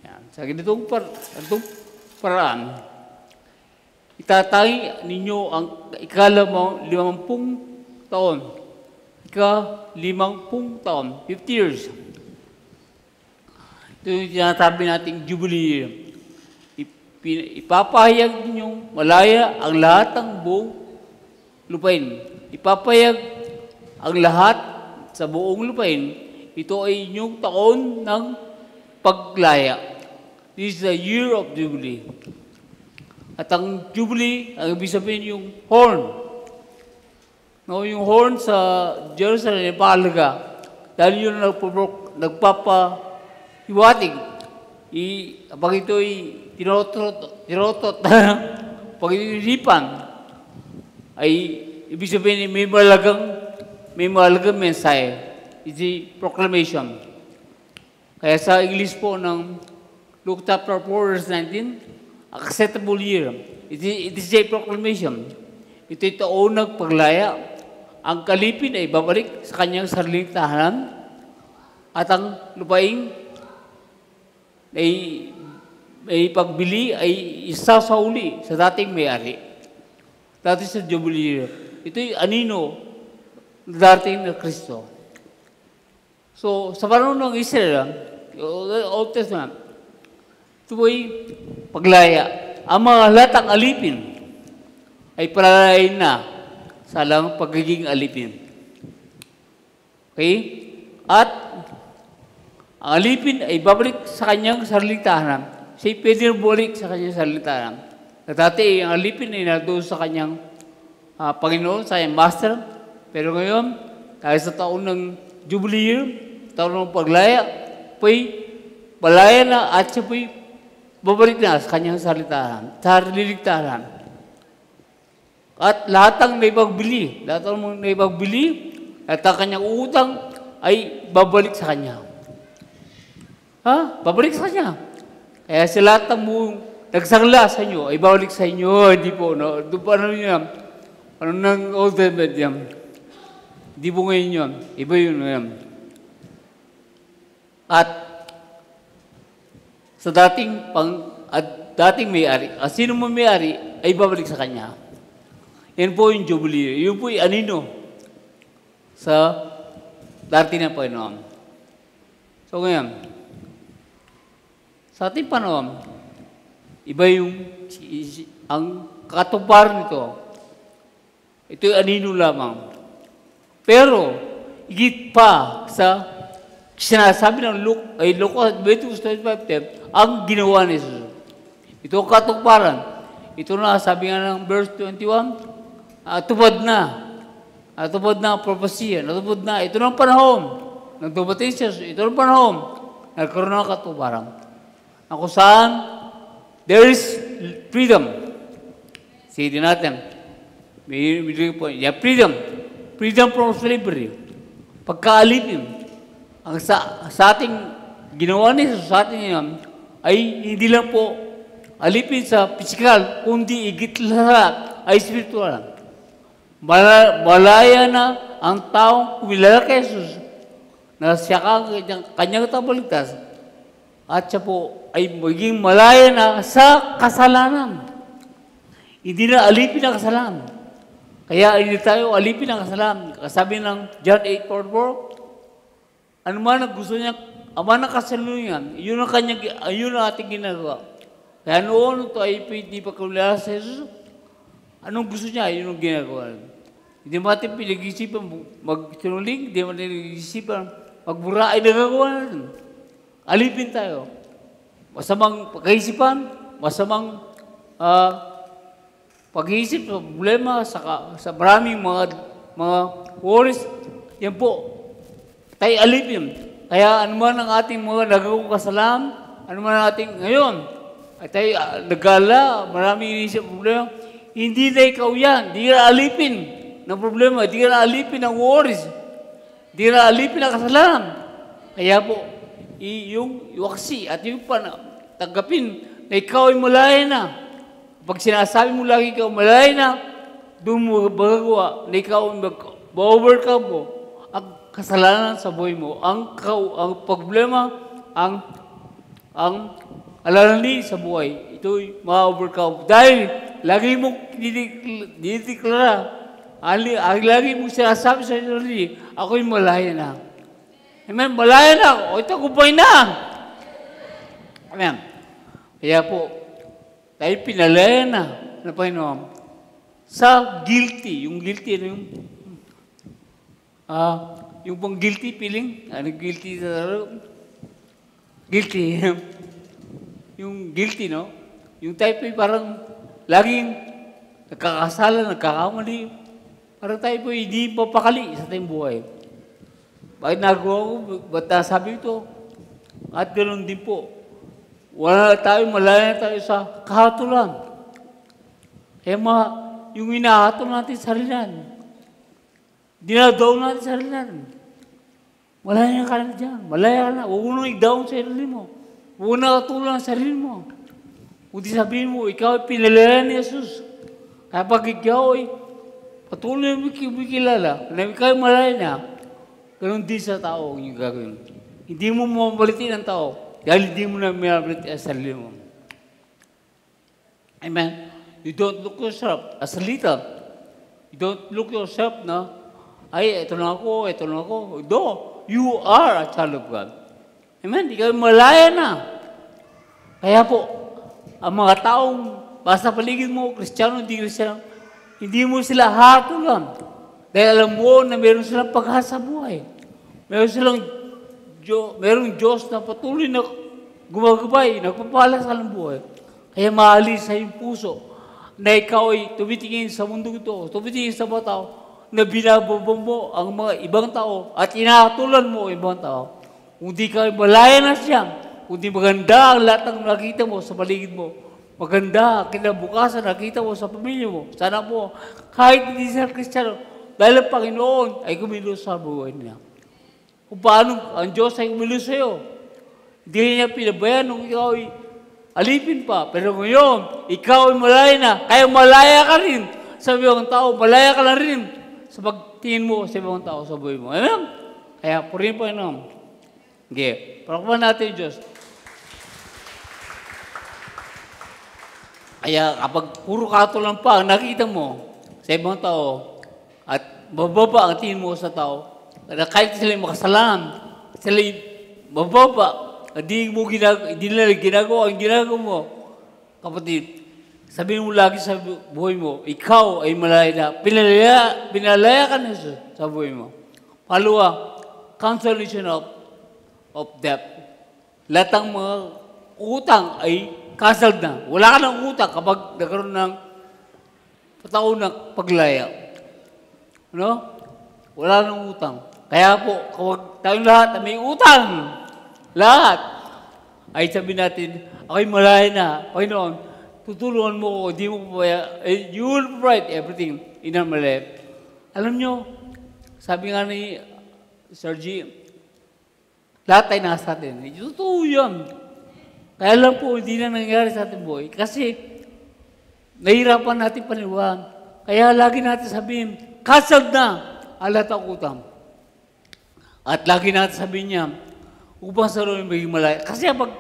Yan. Sa ganitong paraan, itatay ninyo ang ika-50 taon. Ika-50 taon. 50 years. Ito yung tinatabi nating Jubilee year. Ipapahayag ninyong malaya ang lahat ng buong lupain. Ipapahayag ang lahat sa buong lupain. Ito ay inyong taon ng paglaya. This is the year of Jubilee. At ang Jubilee, ang ibig sabihin yung horn. No, yung horn sa Jerusalem, pahalaga. Dahil yun nagpapahiwatig. Pag ito'y tirotot, pag ito'y lipan, ay ibig sabihin may malagang mensahe. It's a proclamation. Kaya sa English po ng Luke chapter 4, verse 19, acceptable year. It is a proclamation. Ito'y taon ng paglaya. Ang kalipin ay babalik sa kanyang sariling tahanan at ang lupaing ay pagbili ay isasauli sa dating may-ari. That is the Jubilee year. Ito'y anino dating na Kristo. So, sa panahon ng Israel, Old Testament, ito ay paglaya. Ang mga latang alipin ay palalain na sa lang pagiging alipin. Okay? At ang alipin ay babalik sa kanyang sariling tahanan. Siya pwede bumalik sa kanyang sariling tahanan. Dati, ang alipin ay nandoon sa kanyang Panginoon, sa kanyang master. Pero ngayon, dahil sa taon ng Jubilee year, taon ng paglaya, palaya na at siya po'y babalik na sa kanyang sariling tahanan. At lahat ng naipagbili, lahat ng kanyang utang ay babalik sa kanya. Babalik sa kanya. Kaya sa lahat ng nagsangla sa inyo, ay babalik sa inyo. Hindi po, no? Doon pa ano nyo, ano nang Old Testament yan. Hindi po ngayon yun. Iba yun ngayon. At sa dating may-ari, sino mo may-ari ay babalik sa kanya. Yan po yung Jubilee. Yun po yung anino sa dating ng Panginoon. So ngayon, sa ating panahon, iba yung ang katuparan nito. Ito yung anino lamang. Pero, higit pa sa sinasabi ng Lucas 22:25, ang ginawa ni Jesus. Ito ang katuparan. Ito na, sabi nga ng verse 21, tupad na. Natupad na ang propesya. Natupad na. Ito na ang panahon. Nang dumating siya, ito na ang panahon. Nagkaroon ng katuparan. Kung saan, there is freedom. Sige din natin. May freedom. Freedom from slavery. Pagkaalipin. Ang sa ating ginawa niya sa atin yan, ay hindi lang po alipin sa physical, kundi igit lahat ay spiritual. Malaya na ang taong kumilala kay Jesus na siya kanyang tabaligtas at siya po ay maging malaya na sa kasalanan. Hindi na alipin ang kasalanan. Kaya hindi tayo alipin ang kasalanan. Sabi ng John 8:44, ano man ang gusto niya, ama ng kasalungan, yun ang ating ginagawa. Kaya noon ito ay hindi pa kumilala sa Jesus, anong gusto niya, yun ang ginagawa. Hindi natin pinag-isipan magsinuling, hindi natin pinag-isipan magbura, ay nagagawa natin. Alipin tayo. Masamang pag-iisipan, masamang pag-iisip sa problema, sa maraming mga worries, yan po, tayo alipin. Kaya anuman ang ating mga nagagawang kasalanan, anuman ang ating ngayon, ay tayo nagala, maraming inisip problema, hindi na ikaw yan, di ka alipin ng problema, di ka alipin ng worries, di ka alipin ng kasalanan. Kaya po, yung waksi at yung tanggapin na ikaw ay malaya na. Pag sinasabi mo lagi ikaw malaya na, doon mo magagawa na ikaw ay mag-overcome mo ang kasalanan sa buhay mo. Ang problema, ang alalani sa buhay, ito'y ma-overcome. Dahil lagi mong dinideklara, lagi mong sinasabi sa sarili, ako'y malaya na. Amen, malaya na ako. O, ito, kumpay na. Amen. Kaya po, tayo pinalaya na ng Panginoon sa guilty. Yung guilty, ano yung pang guilty feeling? Ano guilty sa guilty. Yung guilty, no? Yung type ay parang laging nagkakasala, nagkakamali. Parang tayo po hindi papakali sa ating buhay. Bakit nagawa ko? Ba't nasabi ito? At ganoon din po. Wala tayo, malaya tayo sa kahatulan. Kaya yung inahatol natin sa sarilan, dinadaw natin sa sarilan. Malaya ka na dyan. Malaya ka na. Huwag mo nang i-down sa sarili mo. Huwag mo nang katulan sa sarili mo. Kundi sabihin mo, ikaw ay pinalaya ni Jesus. Kaya pag ikaw ay patuloy mo kilala, na ikaw ay malaya na, ganun din sa tao ang yung gagawin. Hindi mo mamalitin ang tao dahil hindi mo na mamalitin ang sarili mo. Amen? You don't look yourself as a leader. You don't look yourself na, ay, ito na ako. No, you are a child of God. Amen? Ikaw ay malaya na. Kaya po, ang mga taong basta paligid mo, Kristiyano, hindi mo sila hatulan. Dahil alam mo na meron silang pag-asa buhay. Merong Diyos na patuloy na gumagabay, nagpapala sa alang buhay. Kaya maalis sa iyong puso na ikaw ay tumitingin sa mundo ito, tumitingin sa mga tao, na binababang mo ang mga ibang tao at inahatulan mo ang ibang tao. Kung di ka malaya na siya, kung di maganda ang lahat ng nakita mo sa paligid mo, maganda, kinabukasan nakita mo sa pamilya mo, sana po, kahit hindi siya Kristiyano, dahil ang Panginoon ay kumilos sa buhay niya. Kung paano ang Diyos ay kumilos sa iyo, hindi niya pinabayan nung ikaw ay alipin pa. Pero ngayon, ikaw ay malaya na, kaya malaya ka rin. Sabi ang tao, malaya ka na rin sa tingin mo sa ibang tao sa buhay mo. Amen? Kaya, purihin po Panginoon. Okay. Palakpan natin yung Diyos. Kaya kapag puro katulang pa ang nakita mo sa ibang tao at bababa ang tingin mo sa tao, kahit sila makasalanan, sila bababa, hindi nila ginagawa ang ginagawa mo. Kapatid, sabihin mo lagi sa buhay mo, ikaw ay malaya na. Pinalaya ka na sa buhay mo. Palawa, cancellation of debt. Lahat ng mga utang ay cancelled na. Wala ka ng utang kapag nagkaroon ng pataunang paglaya. Ano? Wala nang utang. Kaya po, kapag tayong lahat na may utang, lahat, ay sabihin natin, ako'y malaya na. Panginoon, tutulungan mo ko, di mo papaya, you will provide everything in our life. Alam nyo, sabi nga ni Sir G, lahat tayo nasa atin. Totoo yan. Kaya lang po, hindi na nangyari sa ating buhay. Kasi, nahihirapan natin paniwalaan. Kaya lagi natin sabihin, cancelled na ang lahat ng utang. At lagi natin sabihin niya, upang sa roon maging malaya. Kasi pag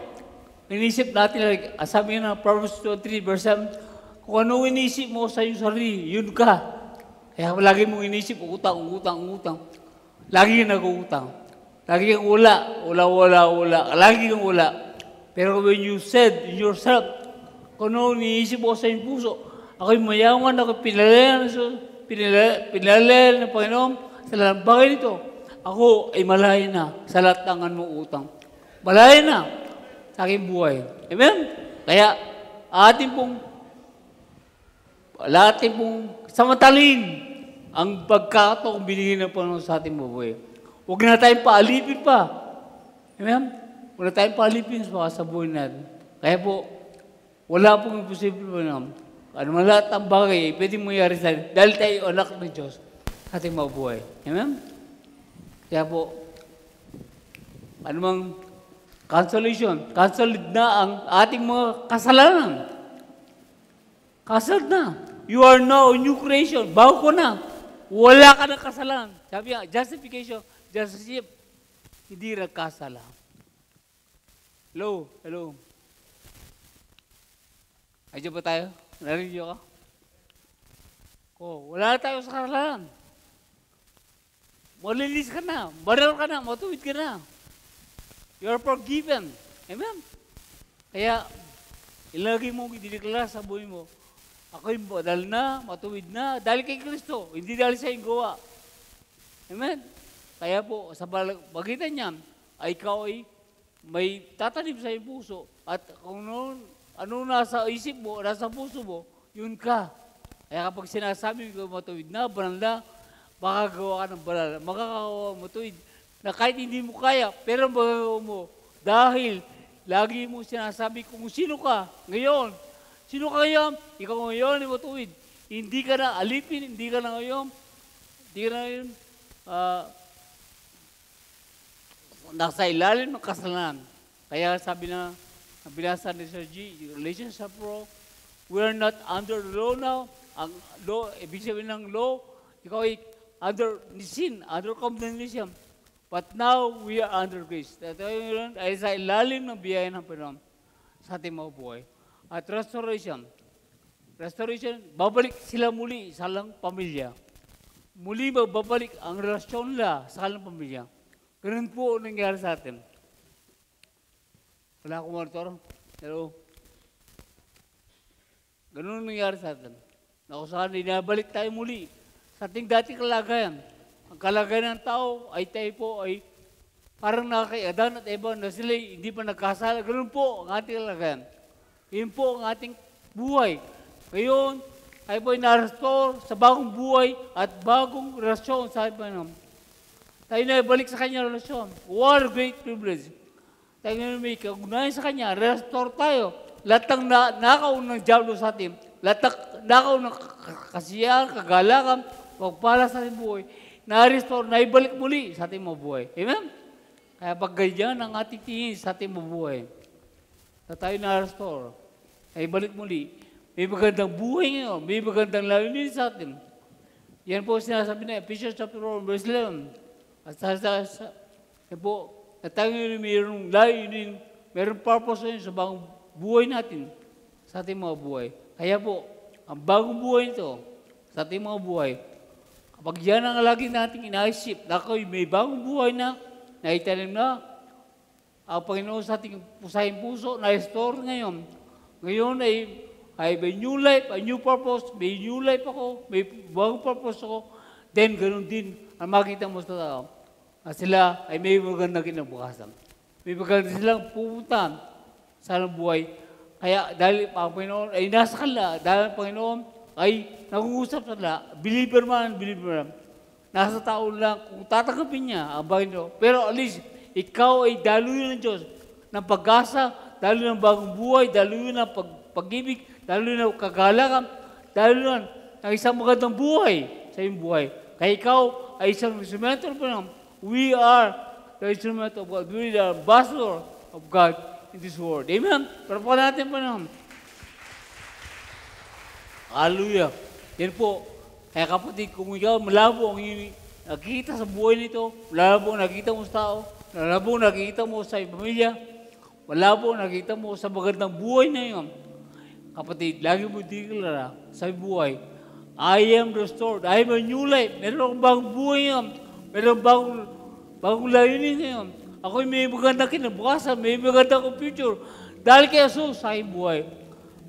inisip natin, like, sabi nga na Proverbs 23, verse 7, kung ano inisip mo sa iyong sarili, yun ka. Kaya lagi mong inisip, utang. Lagi kang nag-uutang. Lagi kang wala. Lagi kang wala. Pero when you said in yourself, kung ano iniisip mo sa iyong puso, ako'y mayaman, ako'y pinalalayan ng Panginoon sa lahat ng bagay nito. Ako ay malaya na sa lahat ng mong utang. Malaya na sa aking buhay. Amen? Kaya, ating pong samantalin ang pagkakataong binigay ng Panginoon sa ating buhay. Huwag na tayong paalipin pa. Amen? Huwag na tayong paalipin sa buhay natin. Kaya po, wala pong imposible po naman. Ano man lahat ang bagay, pwede mangyari sa atin dahil tayo anak ng Diyos sa ating mabuhay. Amen? Kaya po, anumang cancellation, cancelled na ang ating mga kasalanan. Cancelled na. You are now a new creation. Bago ko na. Wala ka ng kasalanan. Sabi nga, justification, justice, hindi nagkasala. Hello? Ayun ba tayo? Narinig niyo ka? Wala na tayo sa kasalanan. Malinis ka na, baral ka na, matuwid ka na. You are forgiven. Amen? Kaya, ilagay mo idineklara sa buhay mo, ako'y badal na, matuwid na, dahil kay Kristo, hindi dahil sa iyong gawa. Amen? Kaya po, sa bagitan niyan, ay ikaw ay may tatanim sa iyong puso, at kung ano nasa isip mo, nasa puso mo, yun ka. Kaya kapag sinasabi ko matuwid na, banal na, makagawa ka ng banal, makakagawa matuwid, na kahit hindi mo kaya, pero magagawa mo, dahil lagi mo sinasabi kung sino ka ngayon. Sino ka ngayon? Ikaw ngayon ay matuwid. Hindi ka na alipin, hindi ka na ngayon nasa ilalim ng kasalanan. Kaya sabi na, binasa ni Sir G, relationship pro, we are not under the law now. Ang law, ibig sabihin ng law, ikaw ay under sin, under condemnation. But now, we are under grace. Ito ay sa ilalim ng biyaya ng Panginoon sa ating mga buhay. At restoration, babalik sila muli sa kanilang pamilya. Muli magbabalik ang relasyon nila sa kanilang pamilya. Ganun po ang nangyari sa atin. Wala akong monitor. Hello? Ganun ang nangyari sa atin. Na kung saan inabalik tayo muli sa ating dating kalagayan. Ang kalagayan ng tao ay tayo po ay parang nakakaiadan at Eva na sila hindi pa nagkasala. Ganun po ang ating kalagayan. Yun po ang ating buhay. Ngayon, tayo po ay na-restore sa bagong buhay at bagong relasyon sa Panginoon. Tayo na balik sa kanyang relasyon. What a great privilege. Tayo na may kaugnayan sa kanya. Restore tayo. Lahat ng nakaunang diablo sa atin, lahat ng nakaunang kasiyahan, kagalakan, pagpala sa ating buhay, na-restore, naibalik muli sa ating mabuhay. Amen? Kaya pag ganyan ang ating tingin sa ating mabuhay, na tayo na-restore, naibalik muli, may magandang buhay ngayon, may magandang layunin sa atin. Yan po sinasabi na Ephesians chapter 4, verse 11. At yan po, na tayo mayroong layunin, mayroong purpose yun sa bagong buhay natin, sa ating mga buhay. Kaya po, ang bagong buhay nito, sa ating mga buhay, kapag yan ang lagi natin inaisip, na ako'y may bagong buhay na, naitanim na, ang Panginoon sa ating pusahing puso, na-restore ngayon. Ngayon ay I have a new life, a new purpose, may new life ako, may bagong purpose ako, then ganun din ang makita mo sa tao. At sila ay may magandang kinabukasan. May magandang silang pupuntahan sa buhay. Kaya dahil ang Panginoon ay nasa kanila, dahil ang Panginoon ay nag-uusap sa kanila, believer man, nasa tao lang kung tatanggapin niya ang Panginoon. Pero at least, ikaw ay daluyan ng Diyos ng pag-asa, daluyan ng bagong buhay, daluyan ng pag-ibig, daluyan ng kagalakan, daluyan ng isang magandang buhay sa iyong buhay. Kaya ikaw ay isang instrumento ng Panginoon. We are the instrument of God. We are the ambassador of God in this world. Amen? Pero po natin Panginoon. Hallelujah. Yan po. Kaya kapatid, kung ikaw malabo ang nakikita sa buhay nito, malabo ang nakikita mo sa tao, malabo ang nakikita mo sa pamilya, malabo ang nakikita mo sa magandang buhay na yun, kapatid, lagi mo deklara sa buhay, I am restored. I have a new life. Meron akong bagong buhay ngayon. Meron bagong layunin ngayon. Ako'y may magandang kinabukasan, may magandang future. Dahil kay Jesus sa aking buhay,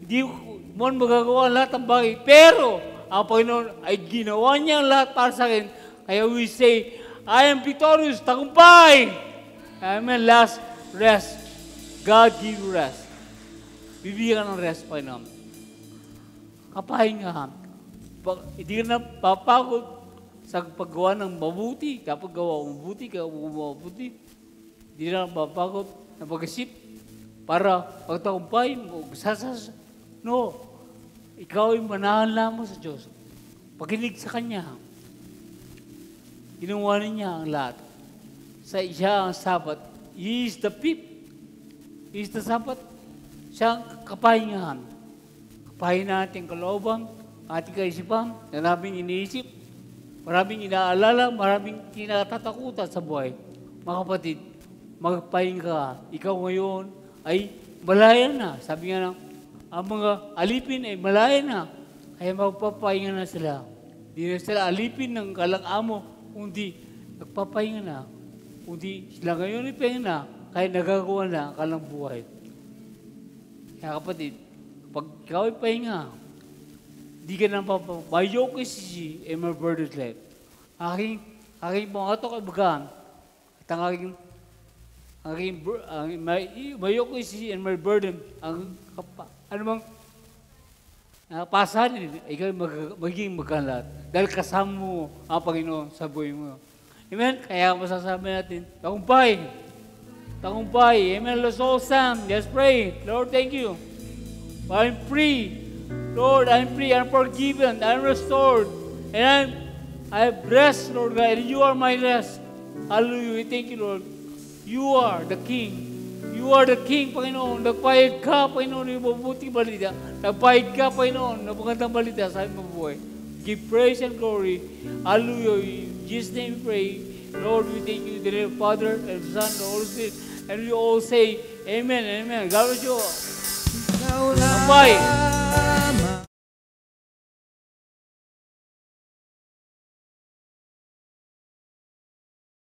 hindi mo magagawa ang lahat ng bagay. Pero, ang Panginoon ay ginawa niya ang lahat para sa akin. Kaya we say, I am victorious, tagumpay. Amen. Last, rest. God give you rest. Bibigyan ka ng rest, Panginoon. Kapahingahan. Hindi ka na papagod sa paggawa ng mabuti. Kapag gawa ng mabuti, hindi na papagod na pag-isip para pagtagumpay mo. No. Ikaw ay manahan lamang sa Diyos. Pakinig sa Kanya. Ginawa niya ang lahat. Sa siya ang Sabat. He is the fifth. He is the Sabat. Siya ang kapahingahan. Kapahingahan natin kalooban, ating kaisipan, na maraming iniisip, maraming inaalala, maraming kinatatakutan sa buhay. Mga kapatid, magpahinga ka. Ikaw ngayon ay malaya na. Sabi nga ang mga alipin ay malaya na. Kaya magpapahinga na sila. Hindi na sila alipin ng kalang amo, kundi nagpapahinga na. Kundi sila ngayon ay pahinga na, kaya nagagawa na ang kalang buhay. Kaya kapatid, pag ikaw ay pahinga, di ka na my yoke is easy and my burden is light. Aking mga ito kaibagan, at ang my yoke is easy and my burden, anumang pasanin, ikaw magiging magkalat. Dahil kasama mo ang Panginoon sa buhay mo. Amen? Kaya masasabi natin, tagumpay. Tagumpay. Amen. Let's all stand. Let's pray. Lord, thank you. I'm free. Lord, I'm free. I'm forgiven. I'm restored. And I have rest, Lord God. And you are my rest. Hallelujah. Thank you, Lord. You are the King. You are the King, Panginoon. Nagpahid ka, Panginoon, yung mabuting balita. Nagpahid ka, Panginoon, ng magandang balita sa aming mabuhay. Give praise and glory. Hallelujah. In Jesus' name we pray. Lord, we thank you, the name of Father, and Son, and the Holy Spirit. And we all say, Amen, Amen. God bless you. Bye.